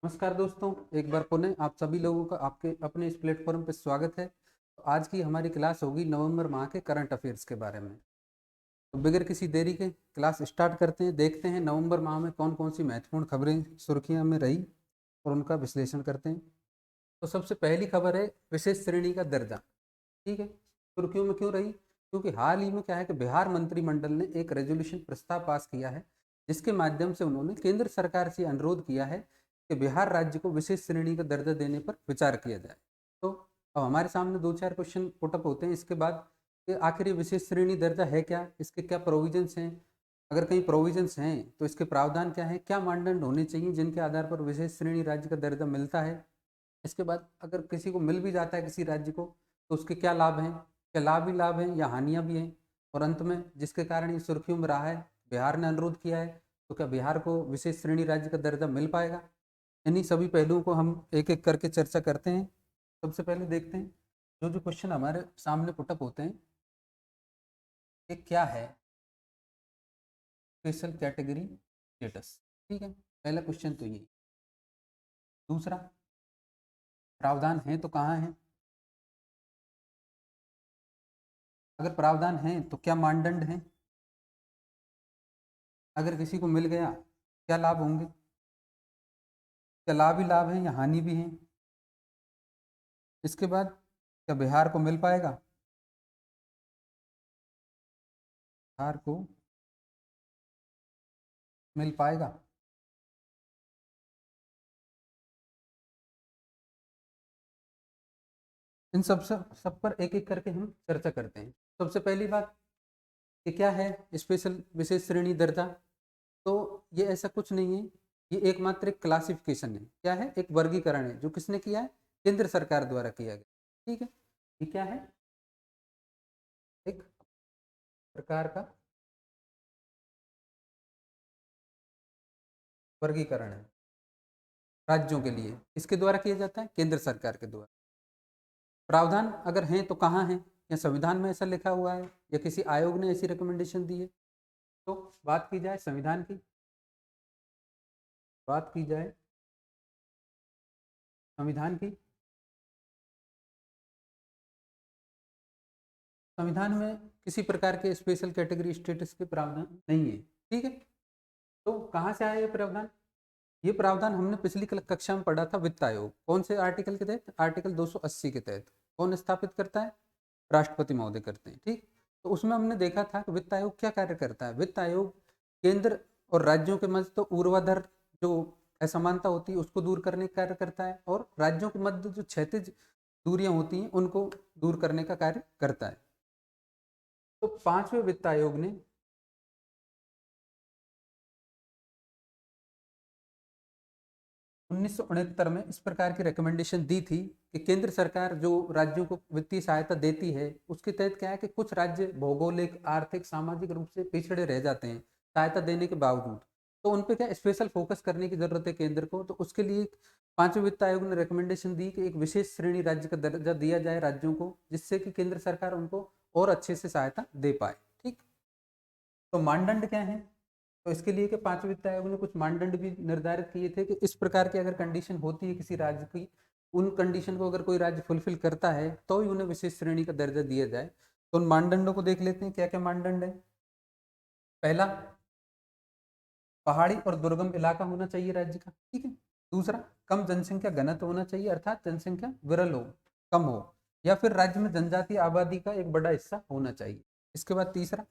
नमस्कार दोस्तों, एक बार पुनः आप सभी लोगों का आपके अपने इस प्लेटफॉर्म पर स्वागत है। तो आज की हमारी क्लास होगी नवंबर माह के करंट अफेयर्स के बारे में। तो बगैर किसी देरी के क्लास स्टार्ट करते हैं। देखते हैं नवंबर माह में कौन कौन सी महत्वपूर्ण खबरें सुर्खियां में रही और उनका विश्लेषण करते हैं। तो सबसे पहली खबर है विशेष श्रेणी का दर्जा। ठीक है, सुर्खियों में क्यों रही? क्योंकि हाल ही में क्या है कि बिहार मंत्रिमंडल ने एक रेजोल्यूशन प्रस्ताव पास किया है, जिसके माध्यम से उन्होंने केंद्र सरकार से अनुरोध किया है कि बिहार राज्य को विशेष श्रेणी का दर्जा देने पर विचार किया जाए। तो अब हमारे सामने दो चार क्वेश्चन पुटअप होते हैं इसके बाद कि आखिर ये विशेष श्रेणी दर्जा है क्या, इसके क्या प्रोविजंस हैं, अगर कहीं प्रोविजंस हैं तो इसके प्रावधान क्या है, क्या मानदंड होने चाहिए जिनके आधार पर विशेष श्रेणी राज्य का दर्जा मिलता है। इसके बाद अगर किसी को मिल भी जाता है किसी राज्य को तो उसके क्या लाभ हैं, क्या लाभ ही लाभ हैं या हानियां भी हैं। और अंत में जिसके कारण ये सुर्खियों में रहा है, बिहार ने अनुरोध किया है, तो क्या बिहार को विशेष श्रेणी राज्य का दर्जा मिल पाएगा। इन्हीं सभी पहलुओं को हम एक एक करके चर्चा करते हैं। सबसे पहले देखते हैं जो जो क्वेश्चन हमारे सामने पुटअप होते हैं कि क्या है स्पेशल कैटेगरी स्टेटस। ठीक है, पहला क्वेश्चन तो ये। दूसरा, प्रावधान है तो कहाँ है, अगर प्रावधान है तो क्या मानदंड है, अगर किसी को मिल गया क्या लाभ होंगे, क्या लाभ ही लाभ है या हानि भी है। इसके बाद क्या बिहार को मिल पाएगा, बिहार को मिल पाएगा। इन सब पर एक एक करके हम चर्चा करते हैं। सबसे पहली बात कि क्या है स्पेशल विशेष श्रेणी दर्जा। तो ये ऐसा कुछ नहीं है, ये एकमात्र एक क्लासिफिकेशन है। क्या है? एक वर्गीकरण है जो किसने किया है, केंद्र सरकार द्वारा किया गया। ठीक है, ये क्या है, एक प्रकार का वर्गीकरण है राज्यों के लिए। किसके द्वारा किया जाता है? केंद्र सरकार के द्वारा। प्रावधान अगर हैं तो कहाँ हैं, या संविधान में ऐसा लिखा हुआ है या किसी आयोग ने ऐसी रिकमेंडेशन दी है। तो बात की जाए संविधान की, बात की जाए संविधान की, संविधान में किसी प्रकार के स्पेशल कैटेगरी स्टेटस के प्रावधान नहीं है। ठीक है, तो कहाँ से आया ये प्रावधान? ये प्रावधान हमने पिछली कक्षा में पढ़ा था। वित्त आयोग कौन से आर्टिकल के तहत? आर्टिकल 280 के तहत। कौन स्थापित करता है? राष्ट्रपति महोदय करते हैं। ठीक, तो उसमें हमने देखा था कि वित्त आयोग क्या कार्य करता है। वित्त आयोग केंद्र और राज्यों के मध्य तो ऊर्ध्वाधर जो असमानता होती है उसको दूर करने का कार्य करता है, और राज्यों के मध्य जो क्षैतिज दूरियां होती हैं उनको दूर करने का कार्य करता है। तो पांचवें वित्त आयोग ने 1969 में इस प्रकार की रिकमेंडेशन दी थी कि केंद्र सरकार जो राज्यों को वित्तीय सहायता देती है उसके तहत क्या है कि कुछ राज्य भौगोलिक आर्थिक सामाजिक रूप से पिछड़े रह जाते हैं सहायता देने के बावजूद, तो उन पे क्या स्पेशल फोकस करने की जरूरत है केंद्र को। तो उसके लिए पांचवें वित्त आयोग ने रिकमेंडेशन दी कि एक विशेष श्रेणी राज्य का दर्जा दिया जाए राज्यों को, जिससे कि केंद्र सरकार उनको और अच्छे से सहायता दे पाए। ठीक, तो मानदंड क्या है? तो इसके लिए कि पांचवें वित्त आयोग ने कुछ मानदंड भी निर्धारित किए थे कि इस प्रकार की अगर कंडीशन होती है किसी राज्य की, उन कंडीशन को अगर कोई राज्य फुलफिल करता है तो ही उन्हें विशेष श्रेणी का दर्जा दिया जाए। तो उन मानदंडों को देख लेते हैं क्या क्या मानदंड है। पहला, पहाड़ी और दुर्गम इलाका होना चाहिए राज्य का। ठीक है। दूसरा, कम जनसंख्या घनत्व होना चाहिए, अर्थात जनसंख्या विरल हो, कम हो, या फिर राज्य में जनजातीय आबादी का एक बड़ा हिस्सा होना चाहिए। इसके बाद तीसरा,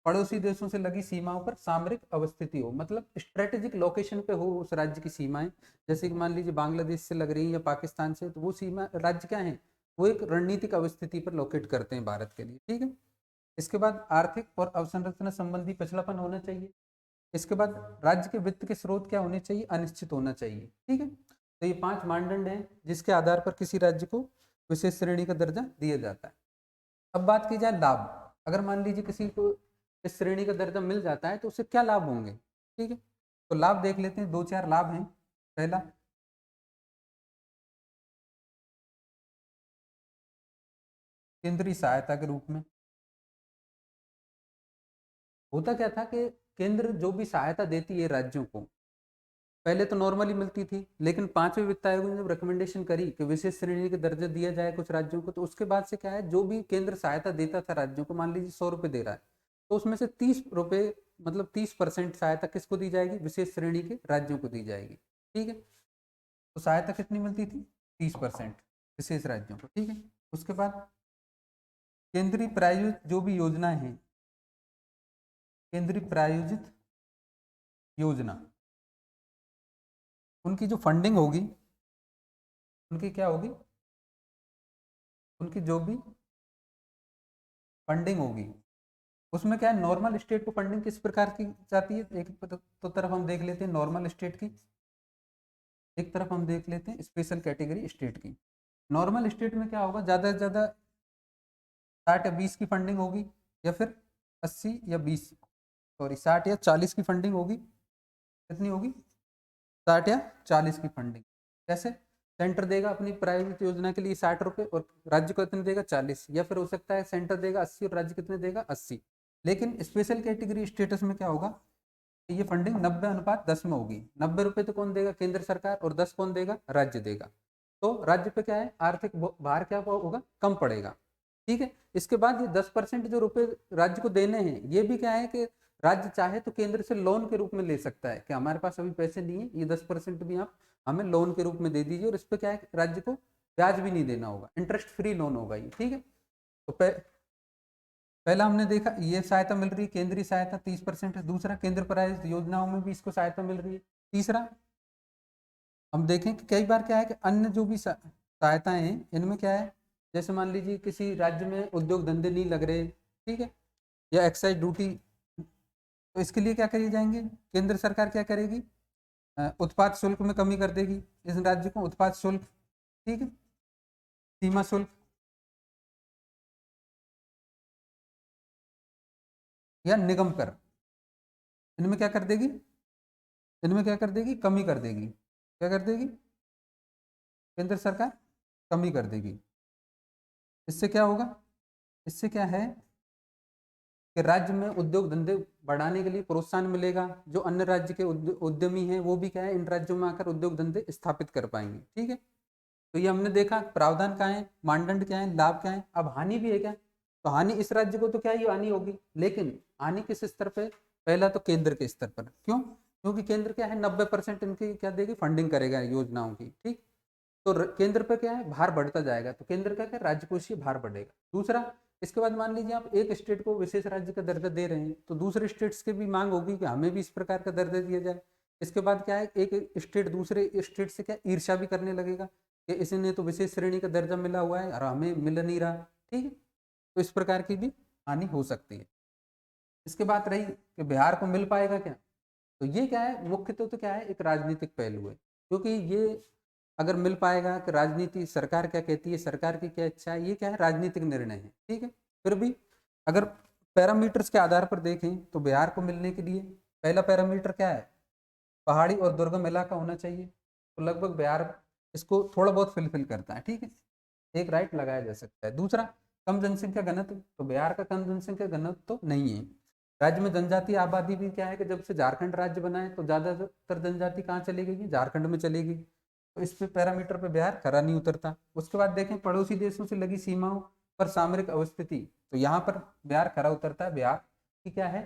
पड़ोसी देशों से लगी सीमाओं पर सामरिक अवस्थिति हो, मतलब स्ट्रेटेजिक लोकेशन पे हो उस राज्य की सीमाएं। जैसे कि मान लीजिए बांग्लादेश से लग रही है या पाकिस्तान से, तो वो सीमा राज्य क्या है, वो एक रणनीतिक अवस्थिति पर लोकेट करते हैं भारत के लिए। ठीक है। इसके बाद आर्थिक और अवसंरचना संबंधी पिछड़ापन होना चाहिए। इसके बाद राज्य के वित्त के स्रोत क्या होने चाहिए, अनिश्चित होना चाहिए। ठीक है, तो ये पांच मानदंड हैं जिसके आधार पर किसी राज्य को विशेष श्रेणी का दर्जा दिया जाता है। अब बात की जाए लाभ। अगर मान लीजिए किसी को इस श्रेणी का दर्जा मिल जाता है तो उससे क्या लाभ होंगे। ठीक है, तो लाभ देख लेते हैं, दो चार लाभ हैं। पहला, केंद्रीय सहायता के रूप में। होता क्या था कि केंद्र जो भी सहायता देती है राज्यों को, पहले तो नॉर्मली मिलती थी, लेकिन पांचवें वित्त आयोग ने जब रिकमेंडेशन करी कि विशेष श्रेणी के दर्जा दिया जाए कुछ राज्यों को, तो उसके बाद से क्या है, जो भी केंद्र सहायता देता था राज्यों को, मान लीजिए 100 रुपये दे रहा है, तो उसमें से 30 रुपये मतलब 30% सहायता किसको दी जाएगी, विशेष श्रेणी के राज्यों को दी जाएगी। ठीक है, तो सहायता कितनी मिलती थी, 30% विशेष राज्यों को। ठीक है, उसके बाद केंद्रीय प्रायोजित जो भी योजनाएं हैं, केंद्रीय प्रायोजित योजना, उनकी जो फंडिंग होगी, उनकी क्या होगी, उनकी जो भी फंडिंग होगी उसमें क्या है, नॉर्मल स्टेट को फंडिंग किस प्रकार की जाती है, एक तो तरफ हम देख लेते हैं नॉर्मल स्टेट की, एक तरफ हम देख लेते हैं स्पेशल कैटेगरी स्टेट की। नॉर्मल स्टेट में क्या होगा, ज़्यादा से ज़्यादा 60 या 20 की फंडिंग होगी, या फिर 80 या 20, सॉरी 60 या 40 की फंडिंग होगी। कितनी होगी, 60 या 40 की फंडिंग। कैसे, सेंटर देगा अपनी प्राइवेट योजना के लिए 60 रुपये और राज्य को कितने देगा, 40, या फिर हो सकता है सेंटर देगा 80 और राज्य कितने देगा, 80। लेकिन स्पेशल कैटेगरी स्टेटस में क्या होगा, ये फंडिंग 90:10 में होगी। 90 रुपये तो कौन देगा, केंद्र सरकार, और 10 कौन देगा, राज्य देगा। तो राज्य पे क्या है, आर्थिक भार क्या होगा, कम पड़ेगा। ठीक है, इसके बाद ये 10% जो रुपए राज्य को देने हैं, ये भी क्या है कि राज्य चाहे तो केंद्र से लोन के रूप में ले सकता है कि हमारे पास अभी पैसे नहीं है, ये 10% भी आप हमें लोन के रूप में दे दीजिए, और इस पर क्या है, राज्य को ब्याज भी नहीं देना होगा, इंटरेस्ट फ्री लोन होगा ये। ठीक है, तो पहला हमने देखा ये सहायता मिल रही है, केंद्रीय सहायता 30% है। दूसरा, केंद्र प्रायोजित योजनाओं में भी इसको सहायता मिल रही है। तीसरा, हम देखें कि कई बार क्या है कि अन्य जो भी सहायताएं हैं, इनमें क्या है, जैसे मान लीजिए किसी राज्य में उद्योग धंधे नहीं लग रहे, ठीक है, या एक्साइज ड्यूटी, तो इसके लिए क्या करी जाएंगे, केंद्र सरकार क्या करेगी, उत्पाद शुल्क में कमी कर देगी इस राज्य को, उत्पाद शुल्क, ठीक है, सीमा शुल्क या निगम कर, इनमें क्या कर देगी, इनमें क्या कर देगी, कमी कर देगी। क्या कर देगी, केंद्र सरकार कमी कर देगी। इससे क्या होगा, इससे क्या है कि राज्य में उद्योग धंधे बढ़ाने के लिए प्रोत्साहन मिलेगा। जो अन्य राज्य के उद्यमी हैं, वो भी क्या है, इन राज्यों में आकर उद्योग धंधे स्थापित कर पाएंगे। ठीक है, तो ये हमने देखा प्रावधान क्या है, मानदंड क्या है, लाभ क्या है। अब हानि भी है क्या, तो हानि इस राज्य को तो क्या ही हानि होगी, लेकिन हानि किस स्तर पे, पहला तो केंद्र के स्तर पर। क्यों, क्योंकि केंद्र क्या है, 90% इनकी क्या देगी, फंडिंग करेगा योजनाओं की। ठीक, तो केंद्र पे क्या है, भार बढ़ता जाएगा, तो केंद्र का क्या, राज्यकोषीय भार बढ़ेगा। दूसरा, इसके बाद मान लीजिए आप एक स्टेट को विशेष राज्य का दर्जा दे रहे हैं, तो दूसरे स्टेट्स की भी मांग होगी कि हमें भी इस प्रकार का दर्जा दिया जाए। इसके बाद क्या है, एक स्टेट दूसरे स्टेट से क्या ईर्ष्या भी करने लगेगा कि इसने तो विशेष श्रेणी का दर्जा मिला हुआ है और हमें मिल नहीं रहा। ठीक है, तो इस प्रकार की भी हानि हो सकती है। इसके बाद रही कि बिहार को मिल पाएगा क्या, तो ये क्या है, मुख्यतः तो क्या है, एक राजनीतिक पहलू है, क्योंकि ये अगर मिल पाएगा कि राजनीति, सरकार क्या कहती है, सरकार की क्या इच्छा है, ये क्या है, राजनीतिक निर्णय है। ठीक है, फिर भी अगर पैरामीटर्स के आधार पर देखें तो बिहार को मिलने के लिए पहला पैरामीटर क्या है, पहाड़ी और दुर्गम इलाका होना चाहिए, तो लगभग बिहार इसको थोड़ा बहुत फिलफिल करता है। ठीक है, एक राइट लगाया जा सकता है। दूसरा, कम जनसंख्या घनत्व, तो बिहार का कम जनसंख्या घनत्व तो नहीं है। राज्य में जनजातीय आबादी भी क्या है कि जब से झारखंड राज्य बना है, तो ज्यादातर जनजाति कहाँ चली गई, झारखंड में चली गई, तो इस पे पैरामीटर पे बिहार खरा नहीं उतरता। उसके बाद देखें पड़ोसी देशों से लगी सीमाओं पर सामरिक अवस्थिति, तो यहाँ पर बिहार खरा उतरता है। बिहार की क्या है,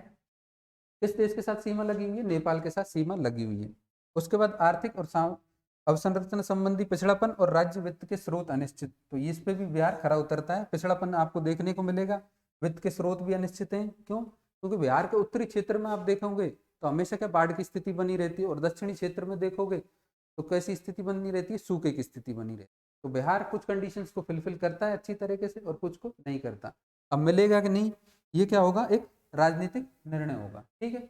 किस देश के साथ सीमा लगी हुई है, नेपाल के साथ सीमा लगी हुई है। उसके बाद आर्थिक और अवसंरचना संबंधी पिछड़ापन और राज्य वित्त के स्रोत अनिश्चित, तो इस पे भी बिहार खरा उतरता है। पिछड़ापन आपको देखने को मिलेगा, वित्त के स्रोत भी अनिश्चित हैं। क्यों, क्योंकि बिहार के उत्तरी क्षेत्र में आप देखोगे तो हमेशा क्या बाढ़ की स्थिति बनी रहती है, और दक्षिणी क्षेत्र में देखोगे तो कैसी स्थिति बनी रहती है, सूखे की स्थिति बनी रहती है। तो बिहार कुछ कंडीशंस को फुलफिल करता है अच्छी तरीके से, और कुछ को नहीं करता। अब मिलेगा कि नहीं, ये क्या होगा, एक राजनीतिक निर्णय होगा। ठीक है,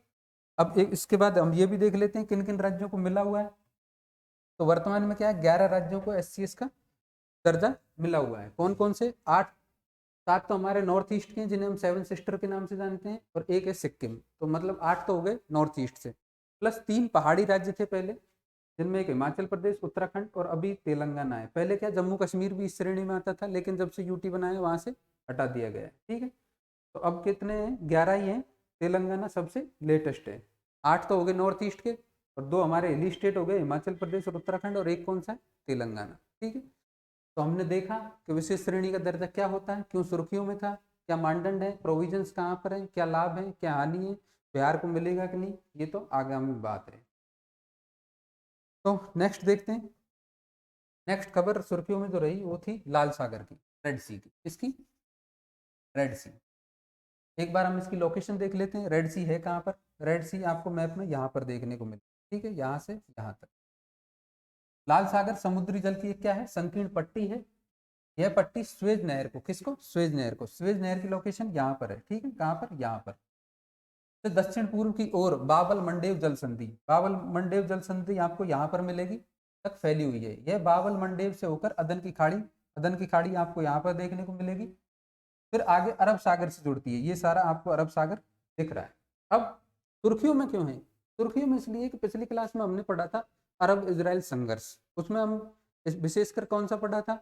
अब एक इसके बाद हम ये भी देख लेते हैं किन किन राज्यों को मिला हुआ है। तो वर्तमान में क्या है, 11 राज्यों को SCS का दर्जा मिला हुआ है। कौन कौन से, 8, 7 तो हमारे नॉर्थ ईस्ट के हैं जिन्हें हम 7 सिस्टर के नाम से जानते हैं, और एक है सिक्किम, तो मतलब 8 तो हो गए नॉर्थ ईस्ट से, प्लस 3 पहाड़ी राज्य थे पहले, जिनमें एक हिमाचल प्रदेश, उत्तराखंड और अभी तेलंगाना है। पहले क्या जम्मू कश्मीर भी इस श्रेणी में आता था, लेकिन जब से यूटी बनाया वहां से हटा दिया गया है। ठीक है, तो अब कितने हैं, 11 ही हैं। तेलंगाना सबसे लेटेस्ट है। 8 तो हो गए नॉर्थ ईस्ट के, और 2 हमारे हिली स्टेट हो गए, हिमाचल प्रदेश और उत्तराखंड, और एक कौन सा है, तेलंगाना। ठीक है, तो हमने देखा कि विशेष श्रेणी का दर्जा क्या होता है, क्यों सुर्खियों में था, क्या मानदंड है, प्रोविजंस कहाँ पर है, क्या लाभ है, क्या हानि है, बिहार को मिलेगा कि नहीं, ये तो आगामी बात है। तो नेक्स्ट देखते हैं। नेक्स्ट खबर सुर्खियों में जो रही वो थी लाल सागर की, रेड सी की। किसकी? रेड सी। एक बार हम इसकी लोकेशन देख लेते हैं, रेड सी है कहाँ पर। रेड सी आपको मैप में यहाँ पर देखने को मिले, ठीक है, यहाँ से यहाँ तक। लाल सागर समुद्री जल की एक क्या है, संकीर्ण पट्टी है। यह पट्टी स्वेज नहर को, किसको, स्वेज नहर को, स्वेज नहर की लोकेशन यहाँ पर है। ठीक है, कहाँ पर, यहाँ पर। तो दक्षिण पूर्व की ओर बाबल मंडेव जल संधि, बाबल मंडेव जल संधि आपको यहाँ पर मिलेगी, तक फैली हुई है। यह बाबल मंडेव से होकर अदन की खाड़ी, अदन की खाड़ी आपको यहाँ पर देखने को मिलेगी, फिर आगे अरब सागर से जुड़ती है। ये सारा आपको अरब सागर दिख रहा है। अब सुर्खियों में क्यों है? सुर्खियों में इसलिए कि पिछली क्लास में हमने पढ़ा था अरब इजराइल संघर्ष, उसमें हम विशेषकर कौन सा पढ़ा था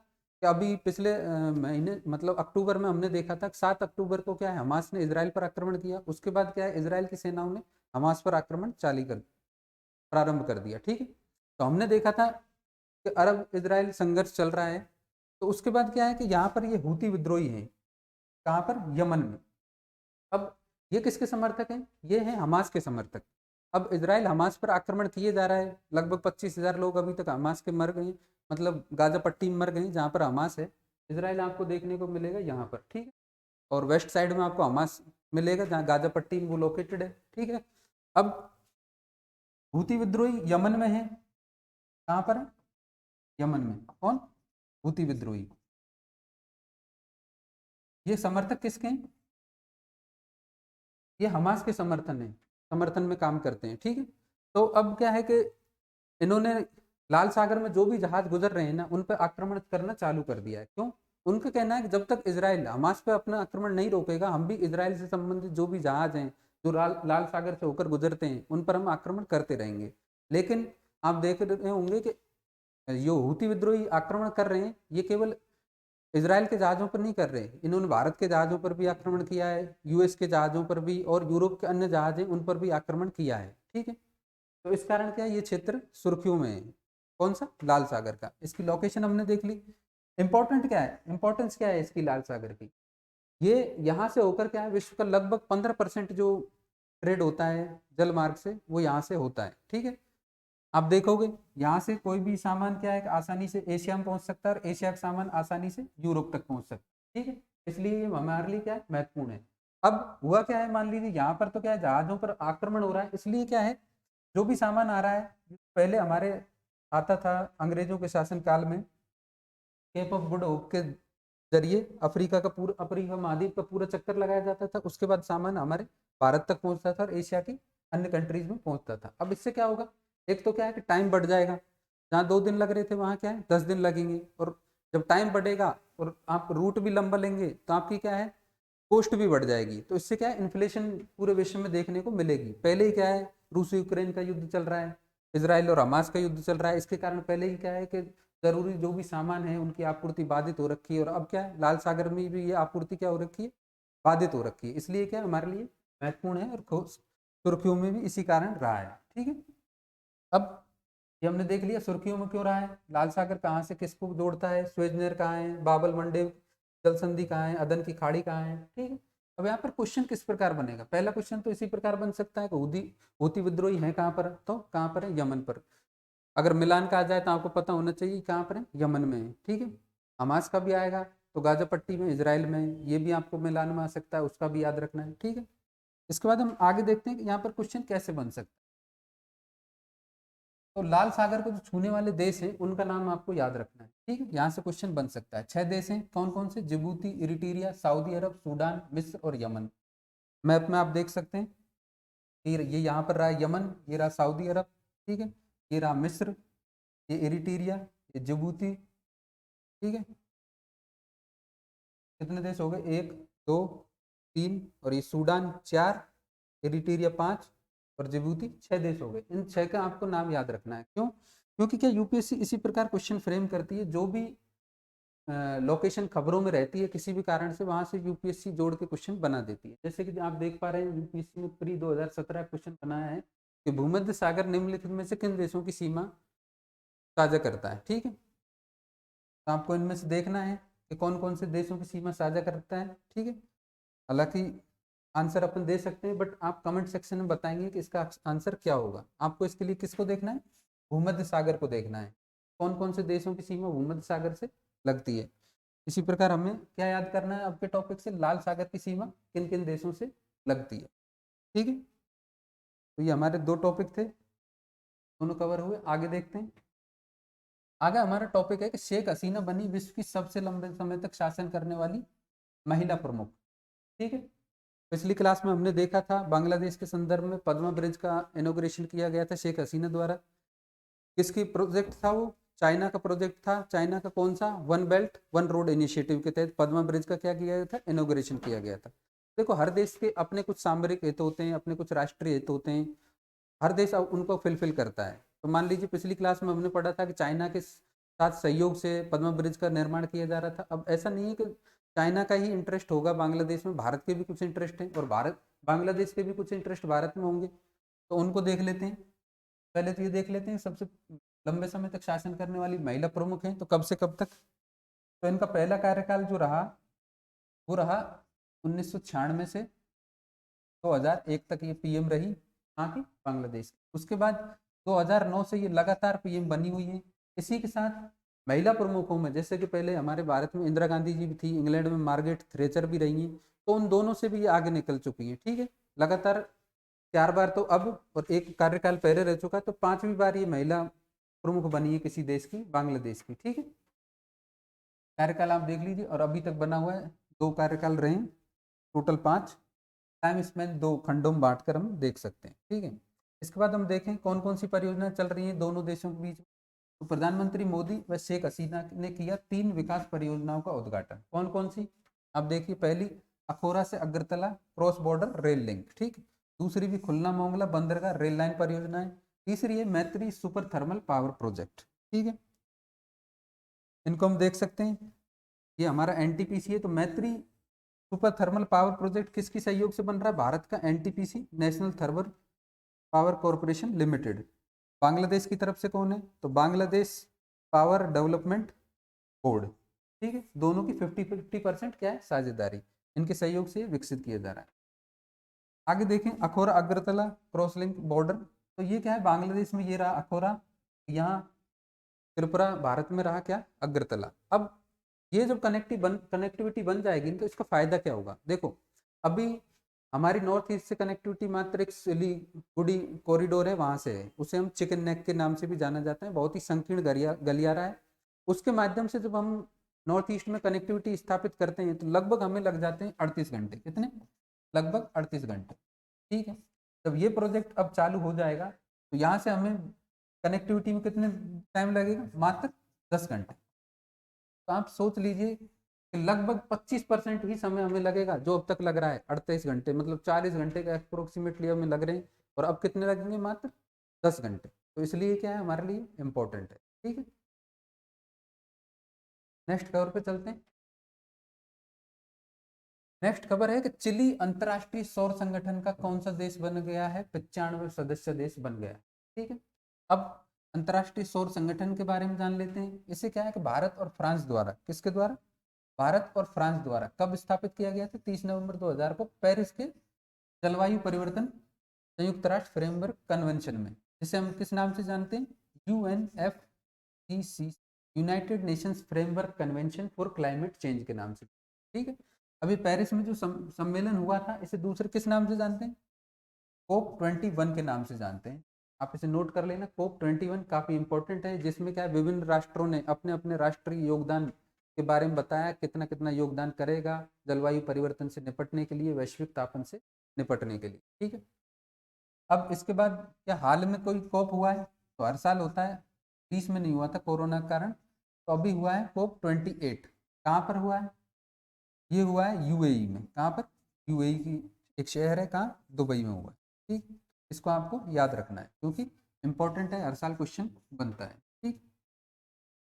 कि अभी पिछले महीने मतलब अक्टूबर में हमने देखा था 7 अक्टूबर को क्या है, हमास ने इजराइल पर आक्रमण किया। उसके बाद क्या है, इजराइल की सेनाओं ने हमास पर आक्रमण प्रारंभ कर दिया। ठीक है, तो हमने देखा था कि अरब इजराइल संघर्ष चल रहा है। तो उसके बाद क्या है कि यहाँ पर ये हूती विद्रोही हैं, कहाँ पर, यमन में। अब ये किसके समर्थक हैं? ये हैं हमास के समर्थक। अब इजराइल हमास पर आक्रमण किए जा रहा है, लगभग 25,000 लोग अभी तक हमास के मर गए, मतलब गाजा पट्टी में मर गए जहाँ पर हमास है। इजराइल आपको देखने को मिलेगा यहाँ पर, ठीक है, और वेस्ट साइड में आपको हमास मिलेगा जहाँ गाजा पट्टी में वो लोकेटेड है। ठीक है, अब हूती विद्रोही यमन में है, कहाँ पर है, यमन में। कौन? हूती विद्रोही। ये समर्थक किसके हैं? ये हमास के समर्थन में काम करते हैं। ठीक है, तो अब क्या है कि इन्होंने लाल सागर में जो भी जहाज गुजर रहे हैं ना, उन पर आक्रमण करना चालू कर दिया है। क्यों? उनका कहना है कि जब तक इजराइल हमास पे अपना आक्रमण नहीं रोकेगा, हम भी इजराइल से संबंधित जो भी जहाज हैं जो लाल सागर से होकर गुजरते हैं उन पर हम आक्रमण करते रहेंगे। लेकिन आप देख रहे होंगे कि जो हूती विद्रोही आक्रमण कर रहे हैं ये केवल इजराइल के जहाज़ों पर नहीं कर रहे, इन्होंने भारत के जहाज़ों पर भी आक्रमण किया है, यूएस के जहाज़ों पर भी, और यूरोप के अन्य जहाज हैं उन पर भी आक्रमण किया है। ठीक है, तो इस कारण क्या है, ये क्षेत्र सुर्खियों में है। कौन सा? लाल सागर का। इसकी लोकेशन हमने देख ली। इंपॉर्टेंट क्या है, इंपॉर्टेंस क्या है इसकी लाल सागर की? ये यहाँ से होकर क्या है, विश्व का लगभग 15% जो ट्रेड होता है जल मार्ग से वो यहाँ से होता है। ठीक है, आप देखोगे यहाँ से कोई भी सामान क्या है आसानी से एशिया में पहुंच सकता है, और एशिया का सामान आसानी से यूरोप तक पहुंच सकता है। ठीक है, इसलिए ये हमारे लिए क्या है, महत्वपूर्ण है। अब हुआ क्या है, मान लीजिए यहाँ पर तो क्या है, जहाजों पर आक्रमण हो रहा है, इसलिए क्या है, जो भी सामान आ रहा है, पहले हमारे आता था अंग्रेजों के शासन काल में, केप ऑफ गुड होप के जरिए अफ्रीका महाद्वीप का पूरा चक्कर लगाया जाता था। उसके बाद सामान हमारे भारत तक पहुंचता था और एशिया की अन्य कंट्रीज में पहुंचता था। अब इससे क्या होगा, एक तो क्या है कि टाइम बढ़ जाएगा, जहाँ 2 दिन लग रहे थे वहाँ क्या है 10 दिन लगेंगे, और जब टाइम बढ़ेगा और आप रूट भी लंबा लेंगे तो आपकी क्या है, कॉस्ट भी बढ़ जाएगी। तो इससे क्या है, इन्फ्लेशन पूरे विश्व में देखने को मिलेगी। पहले ही क्या है, रूस यूक्रेन का युद्ध चल रहा है, इसराइल और हमास का युद्ध चल रहा है, इसके कारण पहले ही क्या है कि जरूरी जो भी सामान है उनकी आपूर्ति बाधित हो रखी है। और अब क्या है, लाल सागर में भी ये आपूर्ति क्या हो रखी है, बाधित हो रखी है। इसलिए क्या हमारे लिए महत्वपूर्ण है, और सुर्खियों में भी इसी कारण रहा है। ठीक है, अब ये हमने देख लिया सुर्खियों में क्यों रहा है, लाल सागर कहाँ से किसको जोड़ता है, स्वेज नहर कहाँ है, बाबल मंडेव जल संधि कहाँ है, अदन की खाड़ी कहाँ है। ठीक है, अब यहाँ पर क्वेश्चन किस प्रकार बनेगा, पहला क्वेश्चन तो इसी प्रकार बन सकता है कि हूती विद्रोही है कहाँ पर, तो कहाँ पर है, यमन पर। अगर मिलान का आ जाए तो आपको पता होना चाहिए कहाँ पर है, यमन में है। ठीक है, हमास का भी आएगा तो गाजा पट्टी में, इजराइल में, ये भी आपको मिलान में आ सकता है, उसका भी याद रखना है। ठीक है, इसके बाद हम आगे देखते हैं कि यहाँ पर क्वेश्चन कैसे बन सकता है। तो लाल सागर को जो छूने वाले देश हैं उनका नाम आपको याद रखना है। ठीक है, यहाँ से क्वेश्चन बन सकता है। 6 देश हैं, कौन कौन से, जिबूती, इरिट्रिया, सऊदी अरब, सूडान, मिस्र और यमन। मैप में आप देख सकते हैं, ये यहाँ पर रहा यमन, ये रहा सऊदी अरब, ठीक है, ये रहा मिस्र, ये इरिट्रिया, ये जिबूती। ठीक है, कितने देश हो गए, 1 2 3, और ये सूडान 4, एरिट्रिया 5, और जिबूती 6 देश हो गए। इन 6 का आपको नाम याद रखना है। क्यों? क्योंकि क्या यूपीएससी इसी प्रकार क्वेश्चन फ्रेम करती है, जो भी लोकेशन खबरों में रहती है किसी भी कारण से वहां से यूपीएससी जोड़ के क्वेश्चन बना देती है। जैसे कि आप देख पा रहे हैं यूपीएससी में प्री 2017 क्वेश्चन बनाया है कि भूमध्य सागर निम्नलिखित में से किन देशों की सीमा साझा करता है। ठीक है, तो आपको इनमें से देखना है कि कौन कौन से देशों की सीमा साझा करता है। ठीक है, हालांकि आंसर अपन दे सकते हैं, बट आप कमेंट सेक्शन में बताएंगे कि इसका आंसर क्या होगा। आपको इसके लिए किसको देखना है? भूमध्य सागर को देखना है, कौन कौन से देशों की सीमा भूमध्य सागर से लगती है। इसी प्रकार हमें क्या याद करना है आपके टॉपिक से? लाल सागर की सीमा किन किन देशों से लगती है। ठीक है, तो ये हमारे दो टॉपिक थे, दोनों कवर हुए। आगे देखते हैं। आगे हमारा टॉपिक है कि शेख हसीना बनी विश्व की सबसे लंबे समय तक शासन करने वाली महिला प्रमुख। ठीक है, पिछली क्लास में हमने देखा था बांग्लादेश के संदर्भ में पद्मा ब्रिज का इनॉग्रेशन किया गया था शेख हसीना द्वारा। किसकी प्रोजेक्ट था वो? चाइना का प्रोजेक्ट था। चाइना का कौन सा? One belt one road initiative के तहत पद्मा ब्रिज का क्या किया गया था? इनॉग्रेशन किया गया था। देखो, हर देश के अपने कुछ सामरिक हित होते हैं, अपने कुछ राष्ट्रीय हित होते हैं, हर देश अब उनको फुलफिल करता है। तो मान लीजिए पिछली क्लास में हमने पढ़ा था कि चाइना के साथ सहयोग से पद्मा ब्रिज का निर्माण किया जा रहा था। अब ऐसा नहीं है कि चाइना का ही इंटरेस्ट होगा बांग्लादेश में, भारत के भी कुछ इंटरेस्ट है और भारत बांग्लादेश के भी कुछ इंटरेस्ट भारत में होंगे। तो उनको देख लेते हैं। पहले तो ये देख लेते हैं सबसे लंबे समय तक शासन करने वाली महिला प्रमुख हैं, तो कब से कब तक। तो इनका पहला कार्यकाल जो रहा वो रहा 1996 से 2001 तक ये पीएम रही, कहाँ की? बांग्लादेश की। उसके बाद 2009 से ये लगातार पीएम बनी हुई है। इसी के साथ महिला प्रमुखों में जैसे कि पहले हमारे भारत में इंदिरा गांधी जी भी थी, इंग्लैंड में मार्गरेट थ्रेचर भी रही हैं, तो उन दोनों से भी ये आगे निकल चुकी हैं। ठीक है, लगातार 4 बार तो अब, और एक कार्यकाल पहले रह चुका, तो 5वीं बार ये महिला प्रमुख बनी है किसी देश की, बांग्लादेश की। ठीक है, कार्यकाल आप देख लीजिए, और अभी तक बना हुआ है 2 कार्यकाल रहे हैं, टोटल 5। टाइम स्पेन 2 खंडों में बांट कर हम देख सकते हैं। ठीक है, इसके बाद हम देखें कौन कौन सी परियोजनाएं चल रही हैं दोनों देशों के बीच। तो प्रधानमंत्री मोदी व शेख हसीना ने किया 3 विकास परियोजनाओं का उद्घाटन। कौन कौन सी? आप देखिए, पहली अखोरा से Agartala cross border rail link. ठीक, दूसरी भी खुलना मोंगला बंदरगाह रेल लाइन परियोजना है। तीसरी है मैत्री सुपर थर्मल पावर प्रोजेक्ट। ठीक है, इनको हम देख सकते हैं। ये हमारा एनटीपीसी है। तो मैत्री सुपर थर्मल पावर प्रोजेक्ट किसकी सहयोग से बन रहा है? भारत का NTPC, national thermal power corporation limited. Bangladesh की तरफ से कौन है? तो बांग्लादेश पावर डेवलपमेंट बोर्ड। ठीक है, दोनों की 50-50% क्या है? साझेदारी। इनके सहयोग से विकसित किया जा रहा है। आगे देखें, Akhaura Agartala cross link border. तो ये क्या है? बांग्लादेश में ये रहा अखोरा, यहाँ त्रिपुरा, भारत में रहा क्या? अगरतला। अब ये जब कनेक्टिविटी बन जाएगी तो इसका फायदा क्या होगा? देखो, अभी हमारी नॉर्थ ईस्ट से कनेक्टिविटी मात्र एक सिलीगुड़ी कॉरिडोर है, वहां से है, उसे हम चिकन नेक के नाम से भी जाना जाता है, बहुत ही संकीर्ण गलियारा है। उसके माध्यम से जब हम नॉर्थ ईस्ट में कनेक्टिविटी स्थापित करते हैं तो लगभग हमें लग जाते हैं 38 घंटे। कितने? लगभग 38 घंटे। ठीक है, जब ये प्रोजेक्ट अब चालू हो जाएगा तो यहाँ से हमें कनेक्टिविटी में कितने टाइम लगेगा? मात्र 10 घंटे। तो आप सोच लीजिए कि लगभग 25% ही समय हमें लगेगा, जो अब तक लग रहा है 38 घंटे, मतलब 40 घंटे का अप्रोक्सीमेटली हमें लग रहे हैं, और अब कितने लगेंगे? मात्र 10 घंटे। तो इसलिए क्या है? हमारे लिए इंपॉर्टेंट है। ठीक है, नेक्स्ट खबर पे चलते हैं। नेक्स्ट खबर है कि चिली अंतरराष्ट्रीय सौर संगठन का कौन सा देश बन गया है? 95 सदस्य देश बन गया है। ठीक है, अब अंतरराष्ट्रीय सौर संगठन के बारे में जान लेते हैं। इसे क्या है कि भारत और फ्रांस द्वारा, किसके द्वारा? भारत और फ्रांस द्वारा कब स्थापित किया गया था? 30 नवंबर 2000 को पेरिस के जलवायु परिवर्तन संयुक्त राष्ट्र फ्रेमवर्क कन्वेंशन में, जिसे हम किस नाम से जानते हैं? UNFCCC, United Nations framework convention for climate change के नाम से। ठीक है, अभी पेरिस में जो सम्मेलन हुआ था, इसे दूसरे किस नाम से जानते हैं? COP21 के नाम से जानते हैं। आप इसे नोट कर लेना, COP21 काफी इंपॉर्टेंट है, जिसमें क्या है, विभिन्न राष्ट्रों ने अपने अपने राष्ट्रीय योगदान के बारे में बताया, कितना कितना योगदान करेगा जलवायु परिवर्तन से निपटने के लिए, वैश्विक तापन से निपटने के लिए। ठीक है, अब इसके बाद क्या हाल में कोई COP हुआ है? तो हर साल होता है, 20 में नहीं हुआ था कोरोना के कारण, तो अभी हुआ है COP28। कहाँ पर हुआ है? ये हुआ है यूएई में। कहाँ पर? यूएई की एक शहर है, कहाँ? दुबई में हुआ है। ठीक, इसको आपको याद रखना है क्योंकि इंपॉर्टेंट है, हर साल क्वेश्चन बनता है। ठीक,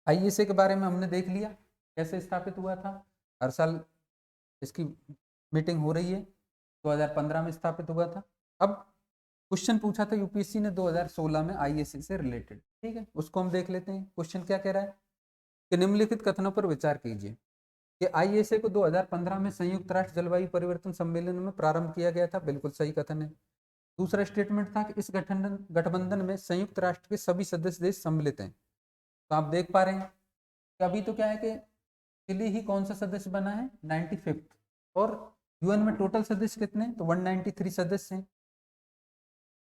आईएसए के बारे में हमने देख लिया कैसे स्थापित हुआ था। हर साल इसकी मीटिंग हो रही है, 2015 में स्थापित हुआ था। अब क्वेश्चन पूछा था यूपीएससी ने 2016 में आईएसए से रिलेटेड, ठीक है, उसको हम देख लेते हैं। क्वेश्चन क्या कह रहा है कि निम्नलिखित कथनों पर विचार कीजिए कि आईएसए को 2015 में संयुक्त राष्ट्र जलवायु परिवर्तन सम्मेलन में प्रारंभ किया गया था, बिल्कुल सही कथन है। दूसरा स्टेटमेंट था कि इस गठबंधन में संयुक्त राष्ट्र के सभी सदस्य देश सम्मिलित हैं। तो आप देख पा रहे हैं कि अभी तो क्या है कि चिली ही कौन सा सदस्य बना है, 95th, और यूएन में टोटल सदस्य कितने, तो 193 सदस्य हैं।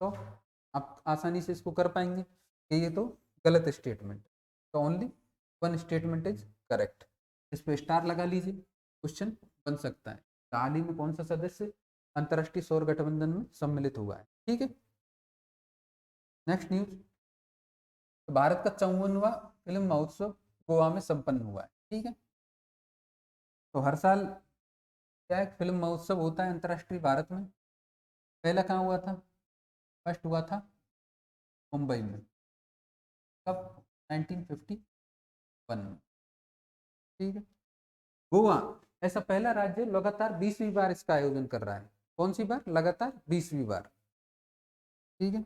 तो आप आसानी से इसको कर पाएंगे कि ये तो गलत स्टेटमेंट, तो only one statement is correct. इस पे स्टार लगा लीजिए, क्वेश्चन बन सकता है हाल ही में कौन सा सदस्य अंतर्राष्ट्रीय सौर गठबंधन में सम्मिलित हुआ है, ठीक है। नेक्स्ट न्यूज, भारत का 54वां फिल्म महोत्सव गोवा में संपन्न हुआ है, ठीक है। तो हर साल क्या एक फिल्म महोत्सव होता है अंतर्राष्ट्रीय भारत में। पहला कहाँ हुआ था, फर्स्ट हुआ था मुंबई में, कब, 1951 में, ठीक है। गोवा ऐसा पहला राज्य लगातार 20वीं बार इसका आयोजन कर रहा है। कौन सी बार, लगातार 20वीं बार, ठीक है।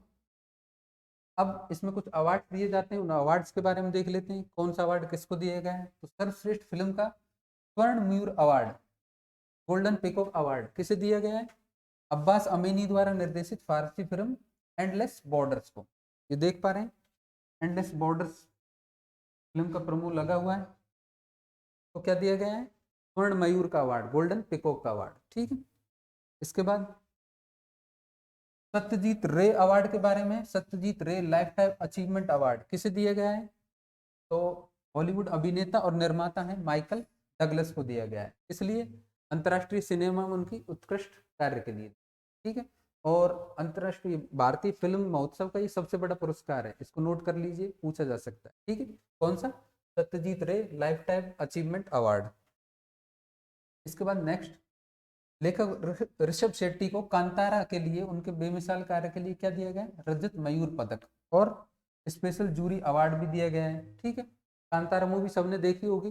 अब इसमें कुछ अवार्ड दिए जाते हैं, उन अवार्ड्स के बारे में देख लेते हैं। कौन सा अवार्ड किसको दिया गया है, तो सर्वश्रेष्ठ फिल्म का स्वर्ण मयूर अवार्ड, गोल्डन पिकॉक अवार्ड किसे दिया गया है, अब्बास अमीनी द्वारा निर्देशित फारसी फिल्म एंडलेस बॉर्डर्स को। ये देख पा रहे हैं, एंडलेस बॉर्डर्स फिल्म का प्रोमो लगा हुआ है, तो क्या दिया गया है, स्वर्ण मयूर का अवार्ड, गोल्डन पिकॉक का अवार्ड, ठीक है। इसके बाद सत्यजीत रे अवार्ड के बारे में, सत्यजीत रे लाइफ टाइम अचीवमेंट अवार्ड किसे दिया गया है, तो हॉलीवुड अभिनेता और निर्माता है माइकल डगलस को दिया गया है, इसलिए अंतर्राष्ट्रीय सिनेमा में उनकी उत्कृष्ट कार्य के लिए, ठीक है। और अंतर्राष्ट्रीय भारतीय फिल्म महोत्सव का ये सबसे बड़ा पुरस्कार है, इसको नोट कर लीजिए, पूछा जा सकता है, ठीक है। कौन सा, सत्यजीत रे लाइफ टाइम अचीवमेंट अवार्ड। इसके बाद नेक्स्ट, लेखक ऋषभ शेट्टी को कांतारा के लिए उनके बेमिसाल कार्य के लिए क्या दिया गया, रजत मयूर पदक और स्पेशल जूरी अवार्ड भी दिया गया है, ठीक है। कांतारा मूवी सबने देखी होगी।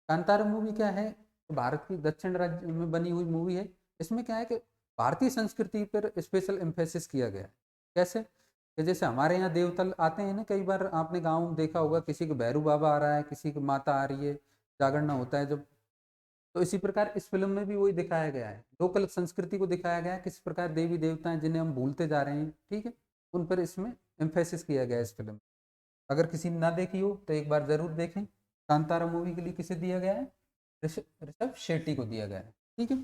कांतारा मूवी क्या है, भारत की दक्षिण राज्य में बनी हुई मूवी है। इसमें क्या है कि भारतीय संस्कृति पर स्पेशल एम्फेसिस किया गया है। कैसे कि जैसे हमारे यहाँ देवतल आते हैं ना, कई बार आपने गाँव में देखा होगा, किसी के भैरू बाबा आ रहा है, किसी की माता आ रही है, जागरण होता है जब, तो इसी प्रकार इस फिल्म में भी वही दिखाया गया है, लोकल संस्कृति को दिखाया गया है, किस प्रकार देवी देवता हैं जिन्हें हम भूलते जा रहे हैं, ठीक है, उन पर इसमें एम्फेसिस किया गया है इस फिल्म। अगर किसी ने ना देखी हो तो एक बार जरूर देखें। कांतारा मूवी के लिए किसे दिया गया है, ऋषभ शेट्टी को दिया गया है, ठीक है।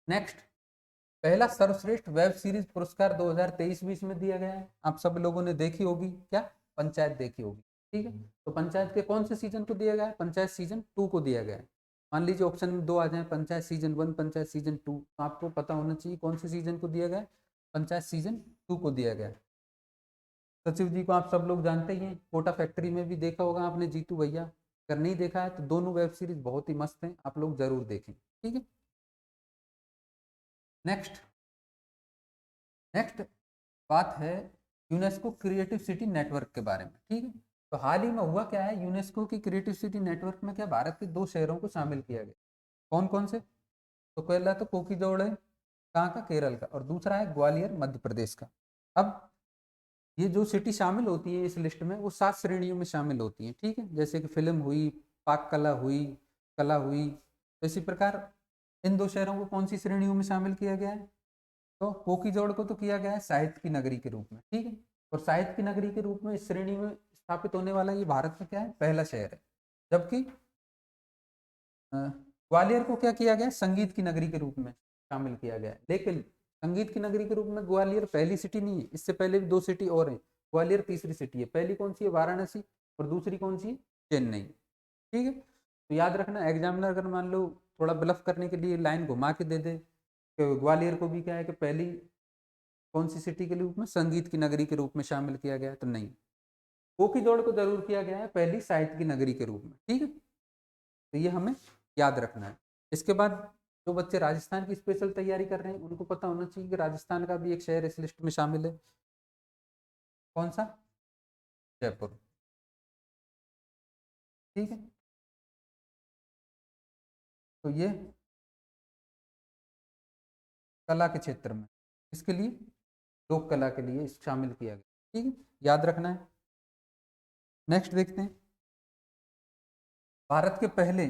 नेक्स्ट, पहला सर्वश्रेष्ठ वेब सीरीज पुरस्कार 2023-20 में दिया गया है, आप सब लोगों ने देखी होगी, क्या, पंचायत देखी होगी, ठीक है। तो पंचायत के कौन से सीजन को दिया गया है, पंचायत सीजन 2 को दिया गया है। मान लीजिए ऑप्शन में दो आ जाए, पंचायत सीजन 1, पंचायत सीजन 2, तो आपको पता होना चाहिए कौन से सीजन को दिया गया है, पंचायत सीजन 2 को दिया गया है। सचिव जी को आप सब लोग जानते ही हैं, कोटा फैक्ट्री में भी देखा होगा आपने, जीतू भैया। अगर नहीं देखा है तो दोनों वेब सीरीज बहुत ही मस्त हैं, आप लोग जरूर देखें, ठीक है। नेक्स्ट, नेक्स्ट बात है यूनेस्को क्रिएटिव सिटी नेटवर्क के बारे में, ठीक है। तो हाल ही में हुआ क्या है, यूनेस्को की क्रिएटिव सिटी नेटवर्क में क्या भारत के 2 शहरों को शामिल किया गया। कौन कौन से, तो पहला तो कोकीजोड़ है, कहाँ का, केरल का, और दूसरा है ग्वालियर, मध्य प्रदेश का। अब ये जो सिटी शामिल होती है इस लिस्ट में, वो 7 श्रेणियों में शामिल होती हैं, ठीक है, जैसे कि फिल्म हुई, पाक कला हुई, कला हुई। तो इसी प्रकार इन 2 शहरों को कौन सी श्रेणियों में शामिल किया गया है, तो कोकीजोड़ को तो किया गया है साहित्य की नगरी के रूप में, ठीक है। और साहित्य की नगरी के रूप में इस श्रेणी में स्थापित होने वाला ये भारत का क्या है, पहला शहर है। जबकि ग्वालियर को क्या किया गया, संगीत की नगरी के रूप में शामिल किया गया है। लेकिन संगीत की नगरी के रूप में ग्वालियर पहली सिटी नहीं है, इससे पहले भी 2 सिटी और हैं, ग्वालियर तीसरी सिटी है। पहली कौन सी है, वाराणसी, और दूसरी कौन सी है, चेन्नई, ठीक है। तो याद रखना, एग्जामिनर अगर मान लो थोड़ा ब्लफ करने के लिए लाइन घुमा के दे दे कि ग्वालियर को भी क्या है कि पहली कौन सी सिटी के रूप में, संगीत की नगरी के रूप में शामिल किया गया, तो नहीं, कोकीजोड़ को जरूर किया गया है पहली साहित्य की नगरी के रूप में, ठीक है। तो ये हमें याद रखना है। इसके बाद जो बच्चे राजस्थान की स्पेशल तैयारी कर रहे हैं उनको पता होना चाहिए कि राजस्थान का भी एक शहर इस लिस्ट में शामिल है। कौन सा, जयपुर, ठीक है। तो ये कला के क्षेत्र में, इसके लिए लोक कला के लिए शामिल किया गया। ठीक है, याद रखना है। नेक्स्ट देखते हैं, भारत के पहले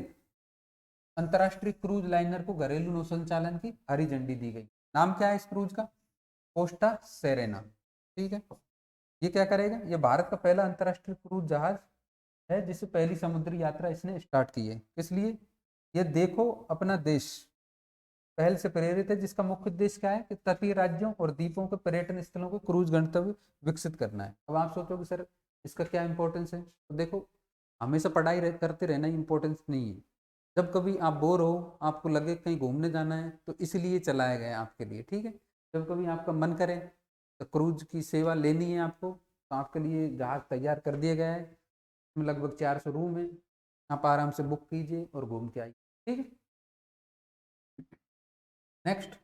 अंतर्राष्ट्रीय क्रूज लाइनर को घरेलू नौ संचालन की हरी झंडी दी गई। नाम क्या है इस क्रूज का? Costa Serena. ठीक है, ये क्या करेगा? ये भारत का पहला अंतर्राष्ट्रीय क्रूज जहाज है जिसे पहली समुद्री यात्रा इसने स्टार्ट की है। किस लिए? ये देखो अपना देश पहल से प्रेरित है, जिसका मुख्य उद्देश्य क्या है कि तटीय राज्यों और द्वीपों के पर्यटन स्थलों को क्रूज गंतव्य विकसित करना है। अब आप सोचोगे सर इसका क्या इंपॉर्टेंस है? तो देखो, हमेशा पढ़ाई करते रहना इंपॉर्टेंस नहीं है। जब कभी आप बोर हो, आपको लगे कहीं घूमने जाना है, तो इसलिए चलाया गया है आपके लिए। ठीक है, जब कभी आपका मन करे तो क्रूज की सेवा लेनी है आपको, तो आपके लिए जहाज तैयार कर दिया गया है। इसमें लगभग 400 रूम है, आप आराम से बुक कीजिए और घूम के आइए। ठीक है, नेक्स्ट,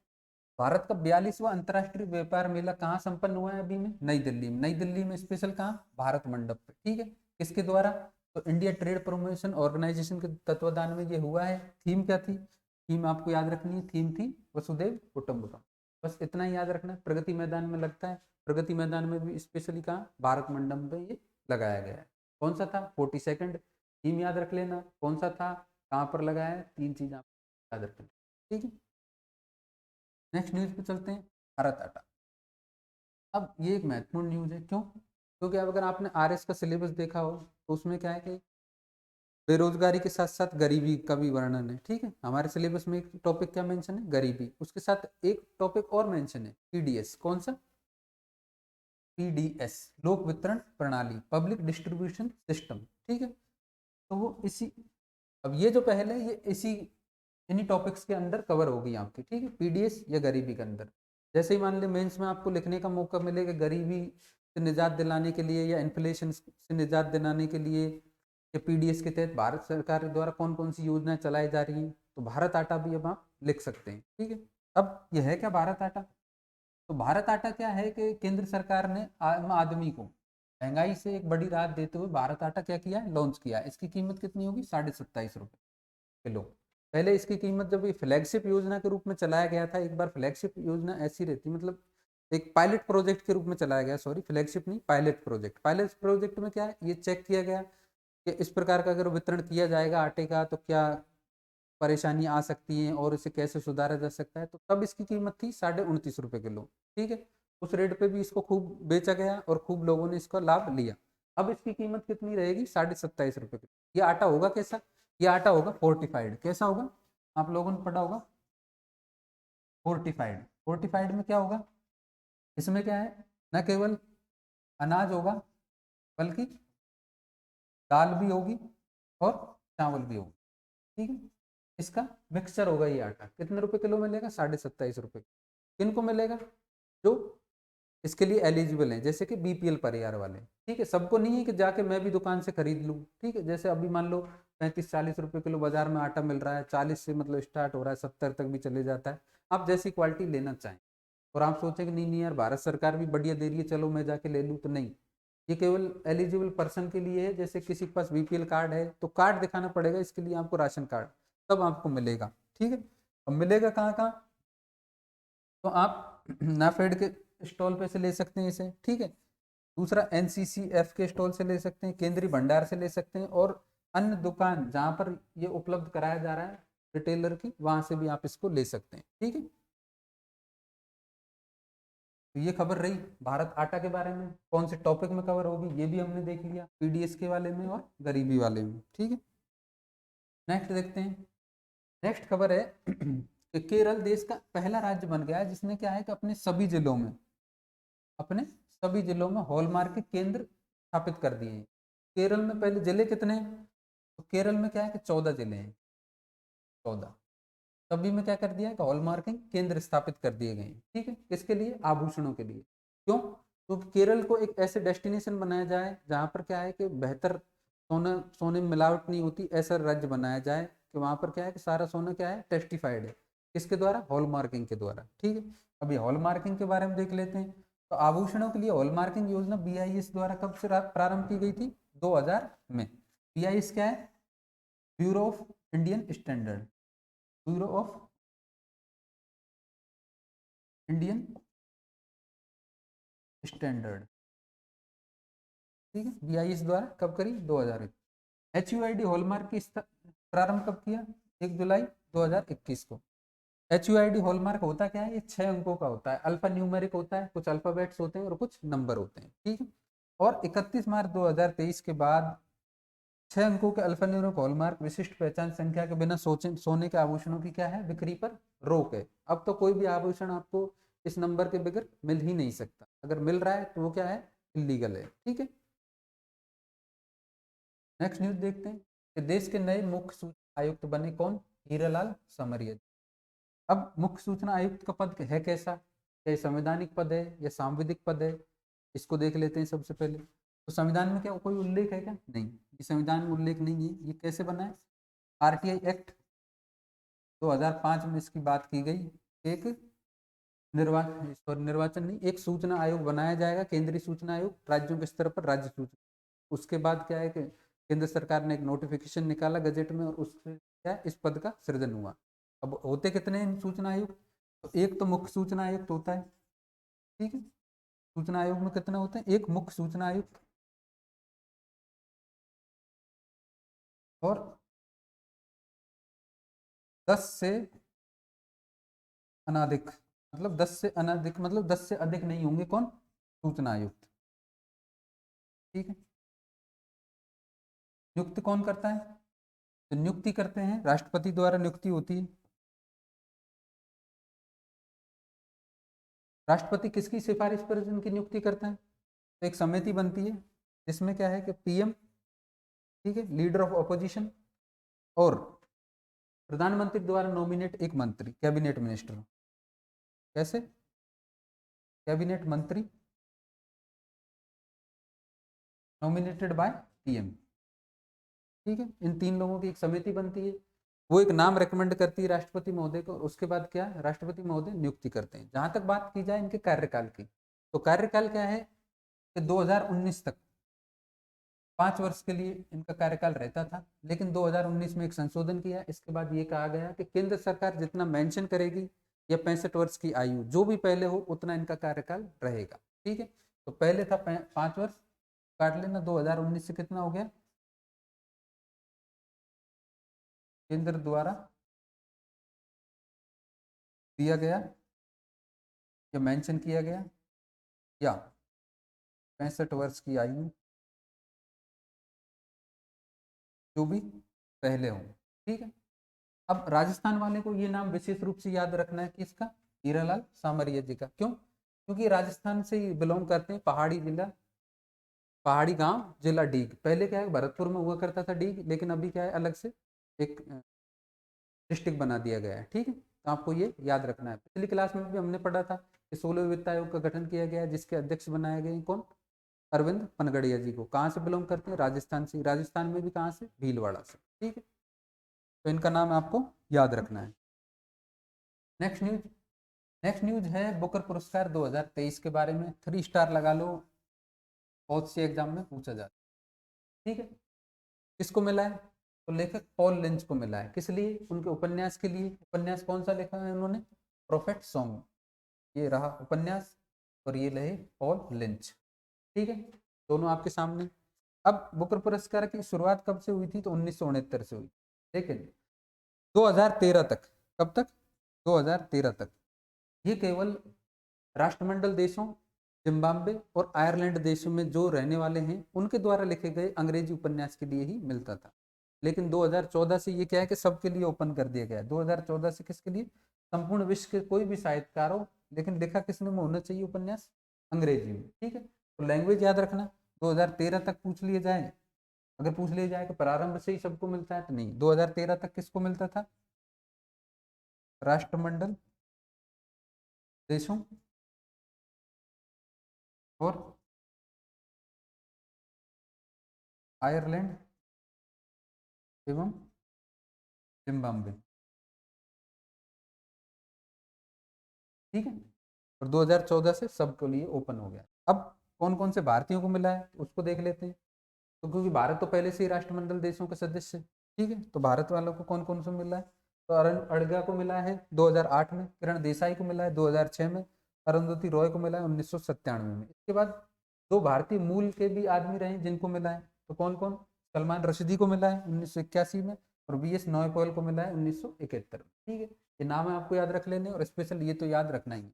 भारत का 42वां अंतर्राष्ट्रीय व्यापार मेला कहाँ संपन्न हुआ है? अभी में नई दिल्ली में। नई दिल्ली में स्पेशल कहाँ? भारत मंडप पे। ठीक है, किसके द्वारा? तो इंडिया ट्रेड प्रमोशन ऑर्गेनाइजेशन के तत्वाधान में ये हुआ है। थीम क्या थी? थीम आपको याद रखनी है, थीम थी वसुदेव कुटुंबकम। बस इतना ही याद रखना है। प्रगति मैदान में लगता है, प्रगति मैदान में भी स्पेशली कहाँ? भारत मंडप पे ये लगाया गया है। कौन सा था? 42nd। थीम याद रख लेना, कौन सा था, कहाँ पर लगाया है, 3 चीज आप याद रखना। ठीक है, नेक्स्ट न्यूज पे चलते हैं, भारत आटा। अब ये एक महत्वपूर्ण न्यूज है। क्यों? क्योंकि अब अगर आपने आरएस का सिलेबस देखा हो तो उसमें क्या है कि बेरोजगारी के साथ साथ गरीबी का भी वर्णन है। ठीक है, हमारे सिलेबस में एक टॉपिक क्या मेंशन है? गरीबी। उसके साथ एक टॉपिक और मेंशन है, पीडीएस। कौन सा? पीडीएस, लोक वितरण प्रणाली, पब्लिक डिस्ट्रीब्यूशन सिस्टम। ठीक है, तो वो इसी, अब ये जो पहले ये इसी इन्हीं टॉपिक्स के अंदर कवर होगी आपकी। ठीक है, पीडीएस या गरीबी के अंदर। जैसे ही मान ले मेंस में आपको लिखने का मौका मिलेगा गरीबी से निजात दिलाने के लिए या इन्फ्लेशन से निजात दिलाने के लिए या पीडीएस के तहत भारत सरकार द्वारा कौन कौन सी योजनाएं चलाई जा रही हैं, तो भारत आटा भी अब आप लिख सकते हैं। ठीक है, अब यह है क्या भारत आटा? तो भारत आटा क्या है कि केंद्र सरकार ने आम आदमी को महंगाई से एक बड़ी राहत देते हुए भारत आटा क्या किया है? लॉन्च किया है। इसकी कीमत कितनी होगी? 27.5 रुपये किलो। पहले इसकी कीमत जब ये फ्लैगशिप योजना के रूप में चलाया गया था, एक बार फ्लैगशिप योजना ऐसी रहती, मतलब एक पायलट प्रोजेक्ट के रूप में चलाया गया, सॉरी फ्लैगशिप नहीं, पायलट प्रोजेक्ट। पायलट प्रोजेक्ट में क्या है, ये चेक किया गया कि इस प्रकार का अगर वितरण किया जाएगा आटे का तो क्या परेशानी आ सकती है और इसे कैसे सुधारा जा सकता है। तो तब इसकी कीमत थी 29.5 रुपये किलो। ठीक है, उस रेट पे भी इसको खूब बेचा गया और खूब लोगों ने इसका लाभ लिया। अब इसकी कीमत कितनी रहेगी? 27.5 रुपये किलो। ये आटा होगा कैसा? ये आटा होगा फोर्टिफाइड। कैसा होगा? आप लोगों ने पढ़ा होगा फोर्टिफाइड। फोर्टिफाइड में क्या होगा? इसमें क्या है, न केवल अनाज होगा बल्कि दाल भी होगी और चावल भी होगी। ठीक है, इसका मिक्सचर होगा ये आटा। कितने रुपए किलो मिलेगा? 27.5 रुपये। किन को मिलेगा? जो इसके लिए एलिजिबल हैं, जैसे कि बीपीएल परिवार वाले। ठीक है, सबको नहीं है कि जाके मैं भी दुकान से खरीद लूँ। ठीक है, जैसे अभी मान लो 35-40 रुपये किलो बाजार में आटा मिल रहा है, 40 से मतलब स्टार्ट हो रहा है, 70 तक भी चले जाता है। आप जैसी क्वालिटी लेना चाहें और आप सोचें कि नहीं नहीं यार भारत सरकार भी बढ़िया दे रही है, चलो मैं जाके ले लूँ, तो नहीं, ये केवल एलिजिबल पर्सन के लिए है। जैसे किसी के पास बीपीएल कार्ड है तो कार्ड दिखाना पड़ेगा इसके लिए आपको, राशन कार्ड, तब आपको मिलेगा। ठीक है, अब मिलेगा कहाँ कहाँ? तो आप नाफेड के स्टॉल पे से ले सकते हैं इसे। ठीक है, दूसरा एनसीसीएफ के स्टॉल से ले सकते हैं, केंद्रीय भंडार से ले सकते हैं, और अन्य दुकान जहां पर ये उपलब्ध कराया जा रहा है रिटेलर की, वहां से भी आप इसको ले सकते हैं। ठीक है, तो ये खबर रही भारत आटा के बारे में। कौन से टॉपिक में कवर होगी ये भी हमने देख लिया, पीडीएस के वाले में और गरीबी वाले में। ठीक है, नेक्स्ट देखते हैं। नेक्स्ट खबर है कि केरल देश का पहला राज्य बन गया है जिसने क्या है कि अपने सभी जिलों में हॉलमार्क के केंद्र स्थापित कर दिए हैं। केरल में पहले जिले कितने हैं? तो केरल में क्या है कि 14 जिले हैं, 14। सभी में क्या कर दिया है कि हॉलमार्किंग केंद्र स्थापित कर दिए गए हैं। ठीक है, किसके लिए? आभूषणों के लिए। क्यों? क्योंकि केरल को एक ऐसे डेस्टिनेशन बनाया जाए जहाँ पर क्या है कि बेहतर सोने में मिलावट नहीं होती, ऐसा राज्य बनाया जाए कि वहाँ पर क्या है कि सारा सोना क्या है, टेस्टिफाइड है। किसके द्वारा? हॉलमार्किंग के द्वारा। ठीक है, अभी हॉलमार्किंग के बारे में देख लेते हैं। तो आभूषणों के लिए हॉलमार्किंग योजना बीआईएस द्वारा कब से प्रारंभ की गई थी? 2000 में। बीआईएस क्या है? Bureau of Indian standard, bureau of Indian standard, ठीक है, BIS द्वारा कब करी, 2000। HUID हॉलमार्क की प्रारंभ कब किया, 1 जुलाई 2021 को। HUID हॉलमार्क होता क्या है, ये 6 अंकों का होता है, अल्फा न्यूमेरिक होता है, कुछ अल्फाबेट्स होते हैं और कुछ नंबर होते हैं, ठीक है। और 31 मार्च 2023 के बाद 6 अंकों के अल्फा न्यूमेरिक हॉलमार्क विशिष्ट पहचान संख्या के बिना सोने के आभूषणों की क्या है, बिक्री पर रोक है। अब तो कोई भी आभूषण आपको इस नंबर के बगैर मिल ही नहीं सकता, अगर मिल रहा है तो वो क्या है, इलीगल है, ठीक है। नेक्स्ट न्यूज देखते हैं कि देश के नए मुख्य सूचना आयुक्त बने कौन, हीरालाल समरिया। अब मुख्य सूचना आयुक्त का पद है कैसा, क्या संवैधानिक पद है या सांविधिक पद है, इसको देख लेते हैं सबसे पहले। तो संविधान में क्या कोई उल्लेख है क्या, नहीं, ये संविधान में उल्लेख नहीं है। ये कैसे बना है, RTI एक्ट 2005 में इसकी बात की गई। एक निर्वाचन नहीं, एक सूचना आयोग बनाया जाएगा, केंद्रीय सूचना आयोग, राज्यों के स्तर पर राज्य सूचना। उसके बाद क्या है कि केंद्र सरकार ने एक नोटिफिकेशन निकाला गजट में और उससे क्या इस पद का सृजन हुआ। अब होते कितने हैं सूचना आयुक्त, तो एक तो मुख्य सूचना आयुक्त होता है, ठीक है। सूचना आयोग में कितना होता है, एक मुख्य सूचना आयुक्त और 10 से अनाधिक, मतलब 10 से अनाधिक मतलब 10 से अधिक नहीं होंगे कौन, सूचना आयुक्त, ठीक है। नियुक्त कौन करता है, तो नियुक्ति करते हैं राष्ट्रपति द्वारा नियुक्ति होती है। राष्ट्रपति किसकी सिफारिश पर इनकी नियुक्ति करता है, तो एक समिति बनती है जिसमें क्या है कि PM, ठीक है, लीडर ऑफ अपोजिशन, और प्रधानमंत्री द्वारा नॉमिनेट एक मंत्री, कैबिनेट मिनिस्टर। कैसे, कैबिनेट मंत्री नॉमिनेटेड बाय PM, ठीक है। इन 3 लोगों की एक समिति बनती है, वो एक नाम रेकमेंड करती है राष्ट्रपति महोदय को, उसके बाद क्या राष्ट्रपति महोदय नियुक्ति करते हैं। जहां तक बात की जाए इनके कार्यकाल की, तो कार्यकाल क्या है कि 2019 तक 5 वर्ष के लिए इनका कार्यकाल रहता था, लेकिन 2019 में एक संशोधन किया। इसके बाद ये कहा गया कि केंद्र सरकार जितना मेंशन करेगी या 65 वर्ष की आयु जो भी पहले हो उतना इनका कार्यकाल रहेगा, ठीक है। तो पहले था 5 वर्ष, काट लेना, 2019 से कितना हो गया, केंद्र द्वारा दिया गया या मेंशन किया गया या 65 वर्ष की आयु जो भी पहले हो, ठीक है। अब राजस्थान वाले को ये नाम विशेष रूप से याद रखना है कि इसका, हीरालाल सामरिया जी का। क्यों, क्योंकि राजस्थान से बिलोंग करते हैं, पहाड़ी जिला, पहाड़ी गांव, जिला डीग। पहले क्या है भरतपुर में हुआ करता था डीग, लेकिन अभी क्या है अलग से एक डिस्ट्रिक्ट बना दिया गया है, ठीक है। तो आपको ये याद रखना है। पिछली क्लास में भी हमने पढ़ा था कि 16वें वित्त आयोग का गठन किया गया है, जिसके अध्यक्ष बनाए गए कौन, अरविंद पनगड़िया जी को। कहाँ से बिलोंग करते हैं, राजस्थान से। राजस्थान में भी कहाँ से, भीलवाड़ा से, ठीक है। तो इनका नाम आपको याद रखना है। नेक्स्ट न्यूज, नेक्स्ट न्यूज है बुकर पुरस्कार 2023 के बारे में। 3 स्टार लगा लो, बहुत से एग्जाम में पूछा जाता है, ठीक है। किसको मिला है, तो लेखक पॉल लिंच को मिला है। किस लिए, उनके उपन्यास के लिए। उपन्यास कौन सा लिखा है उन्होंने, प्रोफेट सॉन्ग, ये रहा उपन्यास, और ये रहे पॉल लिंच, ठीक है। दोनों आपके सामने। अब बुकर पुरस्कार की शुरुआत कब से हुई थी, तो 1969 से हुई, लेकिन 2013 तक, कब तक, 2013 तक ये केवल राष्ट्रमंडल देशों, जिम्बाब्वे और आयरलैंड देशों में जो रहने वाले हैं उनके द्वारा लिखे गए अंग्रेजी उपन्यास के लिए ही मिलता था। लेकिन 2014 से ये क्या है कि सबके लिए ओपन कर दिया गया है। 2014 से किसके लिए, संपूर्ण विश्व के कोई भी साहित्यकार हो, लेकिन लिखा किसने में होना चाहिए उपन्यास, अंग्रेजी में, ठीक है। तो लैंग्वेज याद रखना, 2013 तक पूछ लिया जाए, अगर पूछ लिया जाए कि प्रारंभ से ही सबको मिलता है, तो नहीं, 2013 तक किसको मिलता था, राष्ट्रमंडल देशों और आयरलैंड एवं जिम्बाब्वे, ठीक है। और 2014 से सबके लिए ओपन हो गया। अब कौन कौन से भारतीयों को मिला है उसको देख लेते हैं। तो क्योंकि भारत तो पहले से ही राष्ट्रमंडल देशों के सदस्य है, ठीक है, तो भारत वालों को कौन कौन सा मिला है, तो अरुण अड़गा को मिला है 2008 में, किरण देसाई को मिला है 2006 में, अरुंधति रॉय को मिला है 1997 में। इसके बाद 2 भारतीय मूल के भी आदमी रहे जिनको मिला है, तो कौन कौन? सलमान रशीदी को मिला है 1981 में और वी.एस. नौपॉल को मिला है 1971 में। ठीक है, ये नाम है आपको याद रख लेने, और स्पेशल ये तो याद रखना ही है।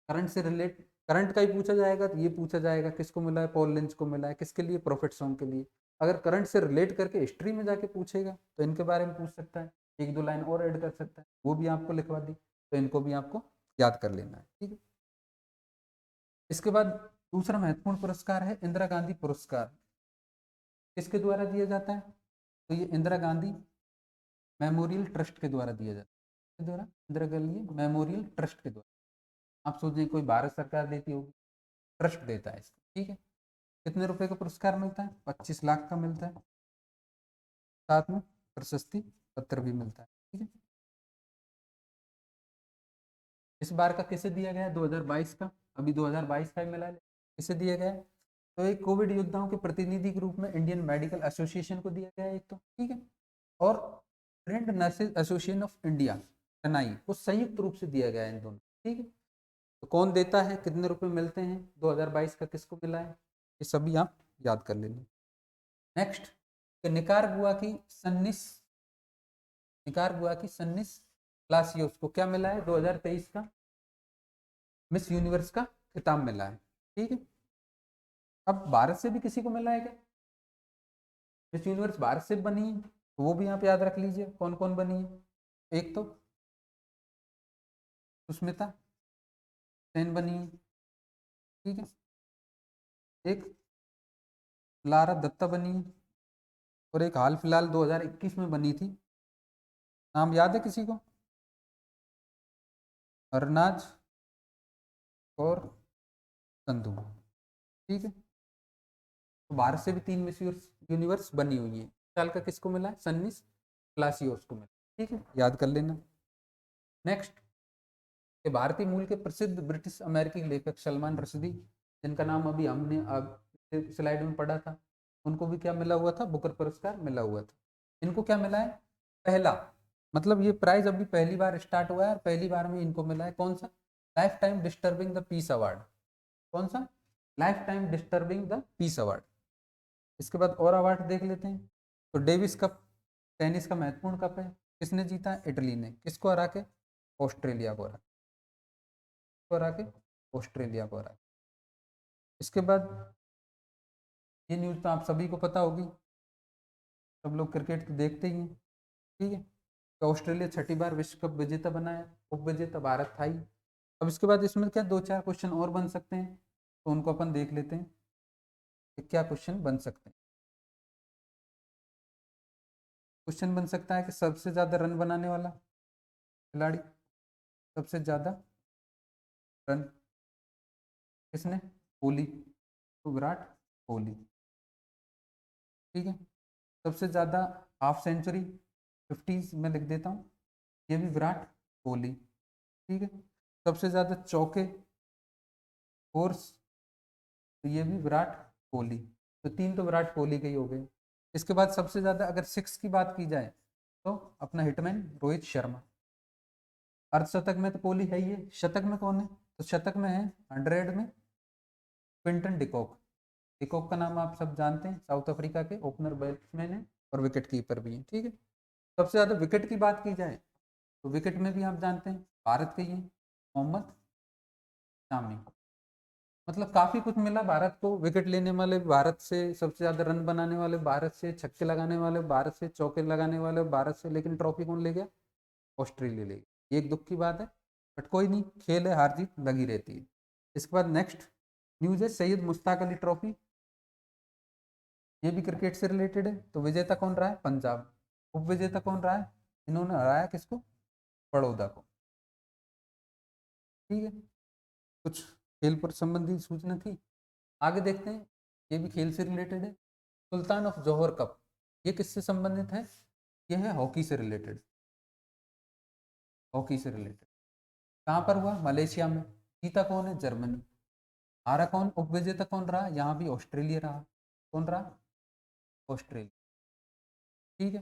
करंट से रिलेट, करंट का ही पूछा जाएगा तो ये पूछा जाएगा किसको मिला है, पॉल लिंच को मिला है, किसके लिए, प्रॉफिट सॉन्ग के लिए। अगर करंट से रिलेट करके हिस्ट्री में जाके पूछेगा तो इनके बारे में पूछ सकता है, 1-2 लाइन और ऐड कर सकता है, वो भी आपको लिखवा दी, तो इनको भी आपको याद कर लेना है। ठीक है, इसके बाद दूसरा महत्वपूर्ण पुरस्कार है इंदिरा गांधी पुरस्कार। किसके द्वारा दिया जाता है? तो ये इंदिरा गांधी मेमोरियल ट्रस्ट के द्वारा दिया जाता है। द्वारा इंदिरा गांधी मेमोरियल ट्रस्ट के द्वारा। आप सोचें कोई भारत सरकार देती होगी, ट्रस्ट देता है इसको। ठीक है, कितने रुपए का पुरस्कार मिलता है? 25 लाख का मिलता है, साथ में प्रशस्ति पत्र भी मिलता है। ठीक है, इस बार का किसे दिया गया है? 2022 का, अभी 2022 का ही मिला है, किसे दिया गया है? तो एक कोविड योद्धाओं के प्रतिनिधि के रूप में इंडियन मेडिकल एसोसिएशन को दिया गया है एक तो। ठीक है, और trained nurses association of India NI को संयुक्त रूप से दिया गया है इन दोनों। ठीक है, तो कौन देता है, कितने रुपए मिलते हैं, 2022 का किसको मिला है, ये सभी आप याद कर लेंगे। नेक्स्ट, निकारगुआ की सन्निस, निकारगुआ की सन्निस ग्लासियोस को क्या मिला है? 2023 का मिस यूनिवर्स का खिताब मिला है। ठीक है, अब भारत से भी किसी को मिला है क्या? मिस यूनिवर्स भारत से बनी है, तो वो भी आप याद रख लीजिए कौन कौन बनी है। एक तो सुष्मिता सेन बनी है। ठीक है, एक लारा दत्ता बनी है, और एक हाल फिलहाल 2021 में बनी थी, नाम याद है किसी को? अरनाज और संधू। ठीक है, तो भारत से भी 3 मिस यूनिवर्स बनी हुई है। साल का किसको मिला है? सन्निस ग्लासियोस को मिला। ठीक है, याद कर लेना। नेक्स्ट, के भारतीय मूल के प्रसिद्ध ब्रिटिश अमेरिकी लेखक सलमान रश्दी, जिनका नाम अभी हमने स्लाइड में पढ़ा था, उनको भी क्या मिला हुआ था? बुकर पुरस्कार मिला हुआ था। इनको क्या मिला है? पहला, मतलब ये प्राइज अभी पहली बार स्टार्ट हुआ है और पहली बार में इनको मिला है कौन सा? Life time disturbing the peace award. कौन सा? Life time disturbing the peace award. इसके बाद और अवार्ड देख लेते हैं। तो डेविस कप टेनिस का महत्वपूर्ण कप है, किसने जीता है? इटली ने। किसको हरा के? ऑस्ट्रेलिया को हरा के, ऑस्ट्रेलिया को हरा। इसके बाद ये न्यूज़ तो आप सभी को पता होगी, सब लोग क्रिकेट तो देखते ही हैं। ठीक है, तो ऑस्ट्रेलिया 6ठी बार विश्व कप विजेता बना है, उप विजेता भारत था ही। अब इसके बाद इसमें क्या 2-4 क्वेश्चन और बन सकते हैं, तो उनको अपन देख लेते हैं कि क्या क्वेश्चन बन सकते हैं। क्वेश्चन बन सकता है कि सबसे ज़्यादा रन बनाने वाला खिलाड़ी, सबसे ज़्यादा रन किसने? कोहली, तो विराट कोहली। ठीक है, सबसे ज़्यादा हाफ सेंचुरी 50s में लिख देता हूँ, ये भी विराट कोहली। ठीक है, सबसे ज़्यादा चौके फोर्स, तो ये भी विराट कोहली। तो 3 तो विराट कोहली के ही हो गए। इसके बाद सबसे ज़्यादा अगर 6 की बात की जाए तो अपना हिटमैन रोहित शर्मा। अर्धशतक में तो कोहली है ही है, शतक में कौन है? तो शतक में है 100 में क्विंटन डिकॉक। डिकॉक का नाम आप सब जानते हैं, साउथ अफ्रीका के ओपनर बैट्समैन है और विकेट कीपर भी है। ठीक है, सबसे ज़्यादा विकेट की बात की जाए तो विकेट में भी आप जानते हैं भारत के ही मोहम्मद शामी। मतलब काफी कुछ मिला भारत को, विकेट लेने वाले भारत से, सबसे ज्यादा रन बनाने वाले भारत से, छक्के लगाने वाले भारत से, चौके लगाने वाले भारत से, लेकिन ट्रॉफी कौन ले गया? ऑस्ट्रेलिया ले गया। ये एक दुख की बात है, बट कोई नहीं, खेल है, हार जीत लगी रहती है। इसके बाद नेक्स्ट न्यूज है सैयद मुश्ताक अली ट्रॉफी, ये भी क्रिकेट से रिलेटेड है। तो विजेता कौन रहा है? पंजाब। उप विजेता कौन रहा है? इन्होंने हराया किसको? बड़ौदा को। ठीक है, कुछ खेल पर संबंधित सूचना थी। आगे देखते हैं, ये भी खेल से रिलेटेड है। सुल्तान ऑफ जोहर कप, ये किससे संबंधित है? ये है हॉकी से रिलेटेड, हॉकी से रिलेटेड। कहाँ पर हुआ? मलेशिया में। जीता कौन है? जर्मनी। हारा कौन? उप विजेता कौन रहा? यहाँ भी ऑस्ट्रेलिया रहा। कौन रहा? ऑस्ट्रेलिया। ठीक है,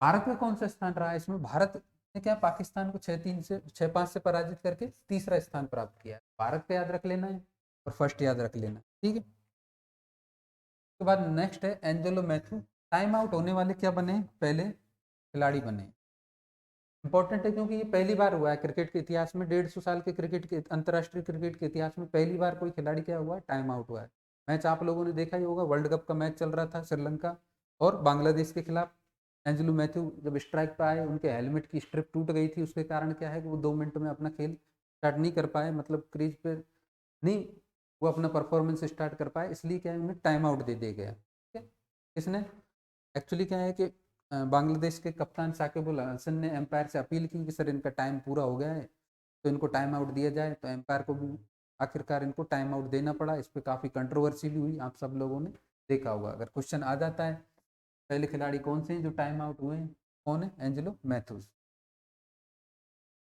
भारत का कौन सा स्थान रहा है इसमें? भारत ने क्या पाकिस्तान को 6-3 से 6-5 से पराजित करके तीसरा स्थान प्राप्त किया। भारत का याद रख लेना है और फर्स्ट याद रख लेना, ठीक है। उसके बाद नेक्स्ट है एंजेलो मैथ्यू। टाइम आउट होने वाले क्या बने, पहले खिलाड़ी बने। इंपॉर्टेंट है क्योंकि ये पहली बार हुआ है क्रिकेट के इतिहास में, 150 साल के क्रिकेट के अंतर्राष्ट्रीय क्रिकेट के इतिहास में पहली बार कोई खिलाड़ी क्या हुआ है, टाइम आउट हुआ है। मैच आप लोगों ने देखा ही होगा, वर्ल्ड कप का मैच चल रहा था श्रीलंका और बांग्लादेश के खिलाफ। एंजेलो मैथ्यू जब स्ट्राइक पे आए, उनके हेलमेट की स्ट्रिप टूट गई थी, उसके कारण क्या है कि वो 2 मिनट में अपना खेल स्टार्ट नहीं कर पाए, मतलब क्रीज पे नहीं वो अपना परफॉर्मेंस स्टार्ट कर पाए, इसलिए क्या है उन्हें टाइम आउट दे दिया गया, ठीक है। किसने, एक्चुअली क्या है कि बांग्लादेश के कप्तान साकिब उल हसन ने एम्पायर से अपील की कि सर इनका टाइम पूरा हो गया है तो इनको टाइम आउट दिया जाए, तो एम्पायर को भी आखिरकार इनको टाइम आउट देना पड़ा। इस पर काफ़ी कंट्रोवर्सी भी हुई, आप सब लोगों ने देखा होगा। अगर क्वेश्चन आ जाता है पहले खिलाड़ी कौन से हैं जो टाइम आउट हुए हैं, कौन है, एंजेलो मैथ्यूज।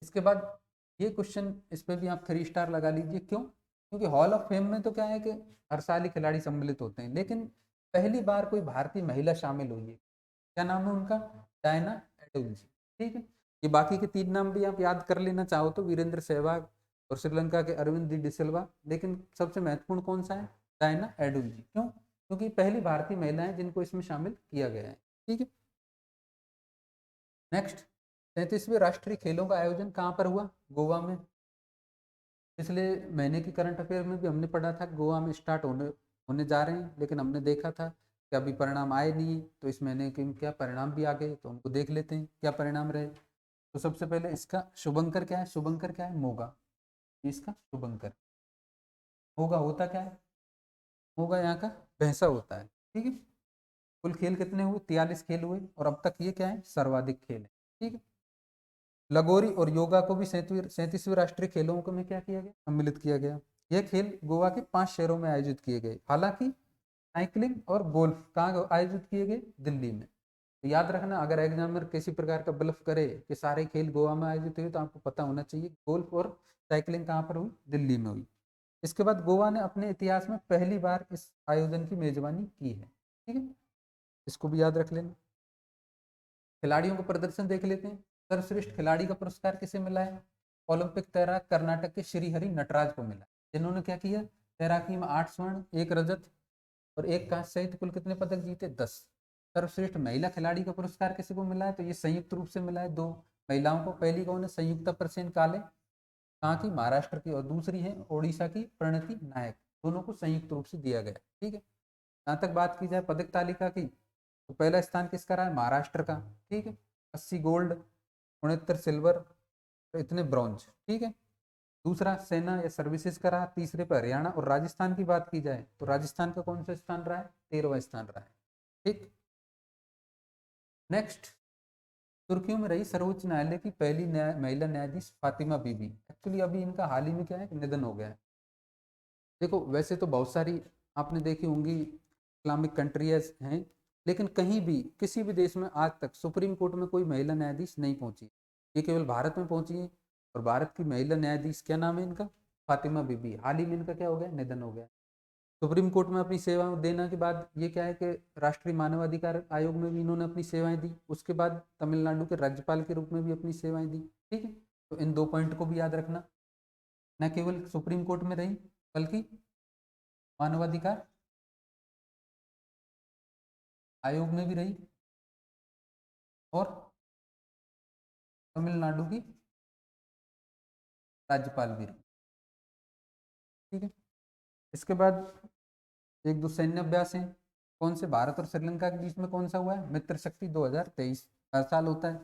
इसके बाद ये क्वेश्चन, इस पर भी आप 3 स्टार लगा लीजिए, क्यों, क्योंकि हॉल ऑफ फेम में तो क्या है कि हर साल ही खिलाड़ी सम्मिलित होते हैं, लेकिन पहली बार कोई भारतीय महिला शामिल हुई है। क्या नाम है उनका, डायना एडुल्जी, ठीक है। ये बाकी के 3 नाम भी आप याद कर लेना चाहो तो, वीरेंद्र सहवाग और श्रीलंका के अरविंद डी डिसिल्वा, लेकिन सबसे महत्वपूर्ण कौन सा है, डायना एडुल्जी। क्यों, क्योंकि पहली भारतीय महिला है जिनको इसमें शामिल किया गया है, ठीक है। नेक्स्ट, 33वें राष्ट्रीय खेलों का आयोजन कहाँ पर हुआ, गोवा में। पिछले महीने की करंट अफेयर में भी हमने पढ़ा था गोवा में स्टार्ट होने होने जा रहे हैं, लेकिन हमने देखा था कि अभी परिणाम आए नहीं, तो इस महीने के क्या परिणाम भी आ गए, तो उनको देख लेते हैं क्या परिणाम रहे। तो सबसे पहले इसका शुभंकर क्या है, शुभंकर क्या है, मोगा, इसका शुभंकर। मोगा होता क्या है, मोगा यहाँ का भैंसा होता है, ठीक है। कुल खेल कितने हुए, 43 खेल हुए, और अब तक ये क्या है, सर्वाधिक खेल है, ठीक है। लगोरी और योगा को भी 37वें राष्ट्रीय खेलों को में क्या किया गया, सम्मिलित किया गया। यह खेल गोवा के 5 शहरों में आयोजित किए गए। हालांकि साइकिलिंग और गोल्फ कहाँ आयोजित किए गए, दिल्ली में। तो याद रखना, अगर एग्जामिनर किसी प्रकार का ब्लफ करे कि सारे खेल गोवा में आयोजित हुए, तो आपको पता होना चाहिए गोल्फ और साइकिलिंग कहाँ पर हुई, दिल्ली में हुई। इसके बाद गोवा ने अपने इतिहास में पहली बार इस आयोजन की मेजबानी की है, ठीक है, इसको भी याद रख लेना। खिलाड़ियों का प्रदर्शन देख लेते हैं। सर्वश्रेष्ठ खिलाड़ी का पुरस्कार किसे मिला है, ओलंपिक तैराक कर्नाटक के श्रीहरि नटराज को मिला, जिन्होंने क्या किया, तैराकी में 8 स्वर्ण, 1 रजत और 1 कांस्य सहित कुल कितने पदक जीते, 10। सर्वश्रेष्ठ महिला खिलाड़ी का पुरस्कार किसी को मिला है, तो ये संयुक्त रूप से मिला है 2 महिलाओं को। पहली कौन है, संयुक्ता परसेन काले, कहाँ की, महाराष्ट्र की, और दूसरी है ओडिशा की प्रणति नायक। दोनों को संयुक्त रूप से दिया गया, ठीक है। जहाँ तक बात की जाए पदक तालिका की, तो पहला स्थान किसका रहा है, महाराष्ट्र का, ठीक है, 80 गोल्ड, 69 सिल्वर, तो इतने ब्रॉन्ज, ठीक है। दूसरा सेना या सर्विसेज का रहा, तीसरे पर हरियाणा। और राजस्थान की बात की जाए तो राजस्थान का कौन सा स्थान रहा है, 13वां स्थान रहा है, ठीक। नेक्स्ट, तुर्कियों में रही सर्वोच्च न्यायालय की पहली महिला न्यायाधीश फातिमा बीबी। एक्चुअली अभी इनका हाल ही में क्या है, निधन हो गया है। देखो वैसे तो बहुत सारी आपने देखी होंगी इस्लामिक कंट्रीज हैं, लेकिन कहीं भी किसी भी देश में आज तक सुप्रीम कोर्ट में कोई महिला न्यायाधीश नहीं पहुंची, ये केवल भारत में पहुंची है। और भारत की महिला न्यायाधीश क्या नाम है इनका, फातिमा बीबी। हाल ही में इनका क्या हो गया, निधन हो गया। सुप्रीम कोर्ट में अपनी सेवाएं देने के बाद ये क्या है कि राष्ट्रीय मानवाधिकार आयोग में भी इन्होंने अपनी सेवाएं दी, उसके बाद तमिलनाडु के राज्यपाल के रूप में भी अपनी सेवाएं दी, ठीक है। तो इन 2 पॉइंट को भी याद रखना, न केवल सुप्रीम कोर्ट में रही बल्कि मानवाधिकार आयोग में भी रही और तमिलनाडु की राज्यपाल भी रही, ठीक है। इसके बाद 1-2 सैन्य अभ्यास हैं। कौन से, भारत और श्रीलंका के बीच में कौन सा हुआ है, मित्र शक्ति 2023, हर साल होता है।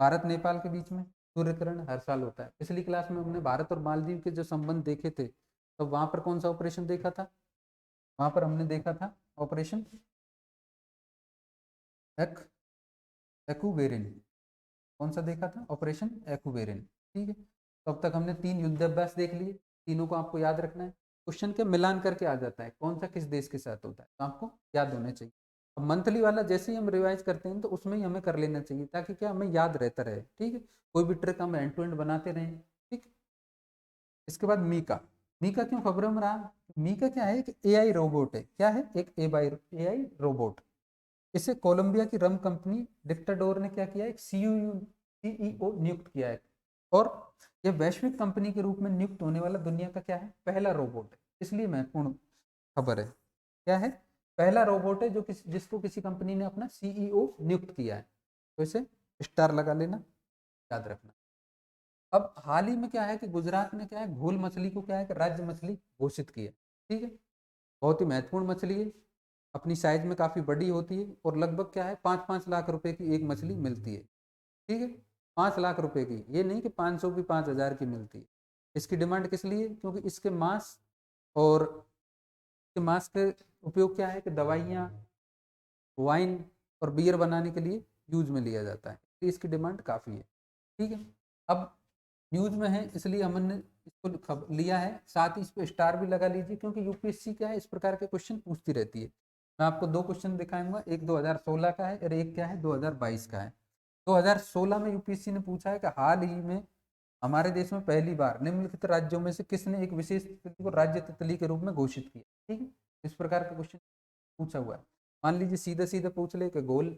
भारत नेपाल के बीच में सूर्यकिरण हर साल होता है। पिछली क्लास में हमने भारत और मालदीव के जो संबंध देखे थे, तो वहां पर कौन सा ऑपरेशन देखा था, वहां पर हमने देखा था ऑपरेशन एक एक्वेरिन। कौन सा देखा था, ऑपरेशन एक्वेरिन, ठीक है। तो अब तक हमने 3 युद्धाभ्यास देख लिए, तीनों को आपको याद रखना है। क्वेश्चन के मिलान करके आ जाता है कौन सा किस देश के साथ होता है, तो आपको याद होने चाहिए। अब मंथली वाला जैसे ही हम रिवाइज करते हैं तो उसमें ही हमें कर लेना चाहिए, ताकि क्या हमें याद रहता रहे, ठीक है। कोई भी ट्रिक हम एंड टू एंड बनाते रहें, ठीक। इसके बाद मीका। मीका क्यों खबरों में रहा, मीका क्या है, एक एआई रोबोट है। क्या है, एक एआई रोबोट। इसे कोलंबिया की रम कंपनी डिक्टाडोर ने क्या किया, एक सीयूयू सीईओ नियुक्त किया है। और यह वैश्विक कंपनी के रूप में नियुक्त होने वाला दुनिया का क्या है, पहला रोबोट है। इसलिए महत्वपूर्ण खबर है। क्या है, पहला रोबोट है जो जिसको किसी कंपनी ने अपना सीईओ नियुक्त किया है। तो इसे स्टार लगा लेना, याद रखना। अब हाल ही में क्या है कि गुजरात ने क्या है, घोल मछली को क्या है कि राज्य मछली घोषित की है। ठीक है, बहुत ही महत्वपूर्ण मछली है, अपनी साइज में काफ़ी बड़ी होती है और लगभग क्या है 5-5 लाख रुपए की एक मछली मिलती है। ठीक है, 5 लाख रुपए की, ये नहीं कि 500 की 5,000 की मिलती है। इसकी डिमांड किस लिए, क्योंकि इसके मांस और इसके मांस के उपयोग क्या है कि दवाइयाँ, वाइन और बियर बनाने के लिए यूज में लिया जाता है। तो इसकी डिमांड काफ़ी है। ठीक है, अब न्यूज में है इसलिए हमने इसको लिया है, साथ ही इस पर स्टार भी लगा लीजिए, क्योंकि यूपीएससी क्या है इस प्रकार के क्वेश्चन पूछती रहती है। मैं आपको दो क्वेश्चन दिखाऊंगा, एक 2016 का है और एक क्या है 2022 का है। 2016 में यूपीएससी ने पूछा है कि हाल ही में हमारे देश में पहली बार निम्नलिखित राज्यों में से किसने एक विशेष तितली को राज्य तितली के रूप में घोषित किया। ठीक है, इस प्रकार का क्वेश्चन पूछा हुआ है। मान लीजिए सीधे सीधे पूछ ले कि गोल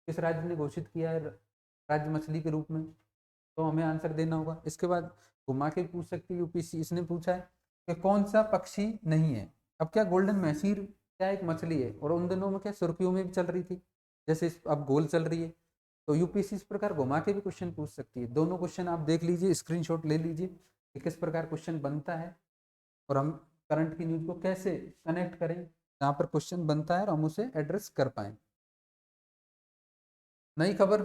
किस राज्य ने घोषित किया है राज्य मछली के रूप में, तो हमें आंसर देना होगा। इसके बाद घुमा के पूछ सकती है यूपीएससी, इसने पूछा है कि कौन सा पक्षी नहीं है। अब क्या गोल्डन मैसीर क्या एक मछली है, और उन दिनों में क्या सुर्खियों में भी चल रही थी, जैसे अब गोल चल रही है। तो यूपीएससी इस प्रकार घुमा के भी क्वेश्चन पूछ सकती है। दोनों क्वेश्चन आप देख लीजिए, स्क्रीनशॉट ले लीजिए कि किस प्रकार क्वेश्चन बनता है और हम करंट की न्यूज को कैसे कनेक्ट करें जहाँ पर क्वेश्चन बनता है और हम उसे एड्रेस कर पाए। नई खबर,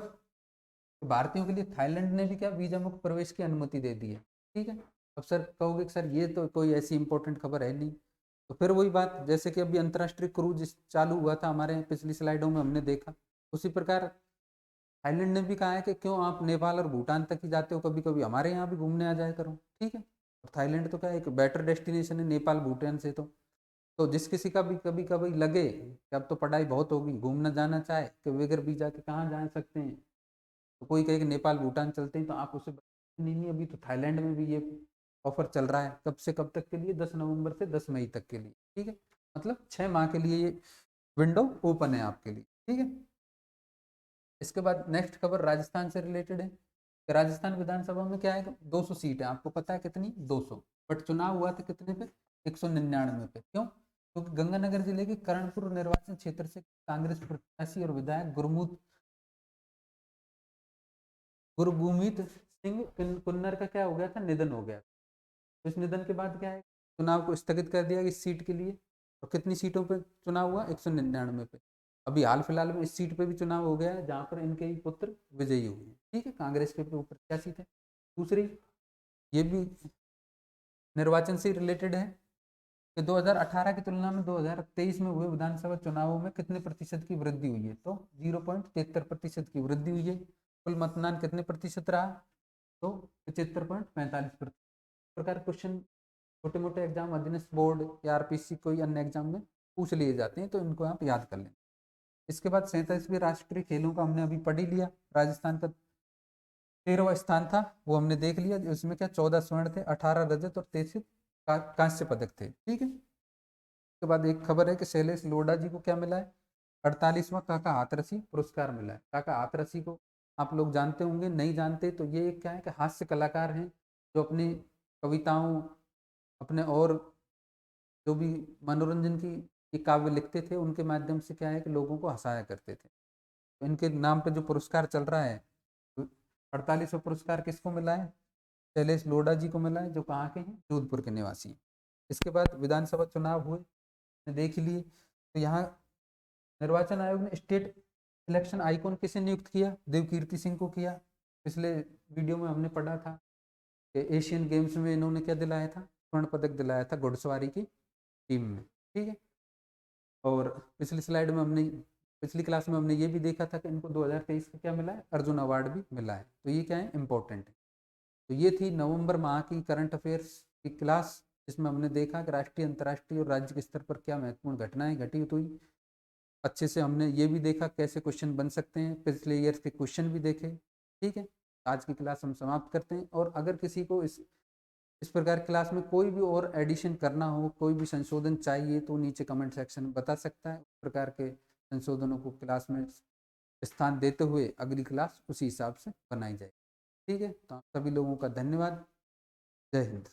भारतीयों के लिए थाईलैंड ने भी क्या वीजा मुक्त प्रवेश की अनुमति दे दी है। ठीक है, अब सर कहोगे सर ये तो कोई ऐसी इंपॉर्टेंट खबर है नहीं, तो फिर वही बात, जैसे कि अभी अंतर्राष्ट्रीय क्रूज चालू हुआ था हमारे पिछली स्लाइडों में हमने देखा, उसी प्रकार थाईलैंड ने भी कहा है कि क्यों आप नेपाल और भूटान तक ही जाते हो, कभी कभी हमारे यहाँ भी घूमने आ जाया करो। ठीक है, और थाईलैंड तो क्या एक बेटर डेस्टिनेशन है नेपाल भूटान से। तो जिस किसी का भी कभी कभी लगे कि अब तो पढ़ाई बहुत होगी, घूमना जाना चाहे कि बगैर वीजा के कहाँ जा सकते हैं, तो कोई कहे कि नेपाल भूटान चलते हैं, तो आप उसे नहीं, अभी तो थाईलैंड में भी ये ऑफर चल रहा है। कब से कब तक के लिए, 10 नवंबर से 10 मई तक के लिए। ठीक है, मतलब 6 माह के लिए ये विंडो ओपन है आपके लिए। ठीक है, इसके बाद नेक्स्ट खबर राजस्थान से रिलेटेड है। कि राजस्थान विधानसभा में क्या है, 200 सीट है, आपको पता है कितनी, 200। बट चुनाव हुआ था कितने पे, 199 पे। क्यों, क्योंकि गंगानगर जिले के करणपुर निर्वाचन क्षेत्र से कांग्रेस प्रत्याशी और विधायक गुरगुमीत सिंह कुन्नर का क्या हो गया था, निधन हो गया। तो इस निधन के बाद क्या है, चुनाव को स्थगित कर दिया इस सीट के लिए। और कितनी सीटों पर चुनाव हुआ, 199 पे। अभी हाल फिलहाल में इस सीट पे भी चुनाव हो गया है, जहाँ पर इनके ही पुत्र विजयी हुए हैं। ठीक है, कांग्रेस के प्रत्याशी थे। दूसरी, ये भी निर्वाचन से रिलेटेड है कि 2018 की तुलना में 2023 में हुए विधानसभा चुनावों में कितने प्रतिशत की वृद्धि हुई है, तो 0.73% की वृद्धि हुई है। कुल मतदान कितने प्रतिशत रहा, तो 75.45%। प्रकार क्वेश्चन छोटे मोटे एग्जाम, अधीनस्थ बोर्ड या आरपीसी कोई अन्य एग्जाम में पूछ लिए जाते हैं, तो इनको आप याद कर लें। इसके बाद 37वें राष्ट्रीय खेलों का हमने अभी पढ़ ही लिया। राजस्थान का 13वां स्थान था, वो हमने देख लिया। उसमें क्या 14 स्वर्ण थे, 18 रजत और 33 कांस्य पदक थे। ठीक है, उसके बाद एक खबर है कि शैलेश लोढ़ा जी को क्या मिला है, 48वां काका हाथरसी पुरस्कार मिला है। काका हाथरसी को आप लोग जानते होंगे, नहीं जानते तो ये क्या है कि हास्य कलाकार हैं जो अपनी कविताओं, अपने और जो भी मनोरंजन की ये काव्य लिखते थे, उनके माध्यम से क्या है कि लोगों को हंसाया करते थे। तो इनके नाम पे जो पुरस्कार चल रहा है, 48वां पुरस्कार किसको मिला है, शैलेश लोढ़ा जी को मिला है, जो कहाँ के हैं, जोधपुर के निवासी हैं। इसके बाद विधानसभा चुनाव हुए, देख लिए। तो यहाँ निर्वाचन आयोग ने स्टेट इलेक्शन आइकॉन किसे नियुक्त किया, देवकीर्ति सिंह को किया। पिछले वीडियो में हमने पढ़ा था कि एशियन गेम्स में इन्होंने क्या दिलाया था, स्वर्ण पदक दिलाया था घुड़सवारी की टीम में। ठीक है, और पिछली स्लाइड में हमने, पिछली क्लास में हमने ये भी देखा था कि इनको 2023 का क्या मिला है, अर्जुन अवार्ड भी मिला है। तो ये क्या है, इंपॉर्टेंट है। तो ये थी नवंबर माह की करंट अफेयर्स की क्लास, जिसमें हमने देखा कि राष्ट्रीय, अंतर्राष्ट्रीय और राज्य के स्तर पर क्या महत्वपूर्ण घटनाएं घटित हुई। अच्छे से हमने ये भी देखा कैसे क्वेश्चन बन सकते हैं, पिछले ईयर्स के क्वेश्चन भी देखे। ठीक है, आज की क्लास हम समाप्त करते हैं। और अगर किसी को इस प्रकार क्लास में कोई भी और एडिशन करना हो, कोई भी संशोधन चाहिए, तो नीचे कमेंट सेक्शन में बता सकता है। उस प्रकार के संशोधनों को क्लास में स्थान देते हुए अगली क्लास उसी हिसाब से बनाई जाए। ठीक है, तो आप सभी लोगों का धन्यवाद। जय हिंद।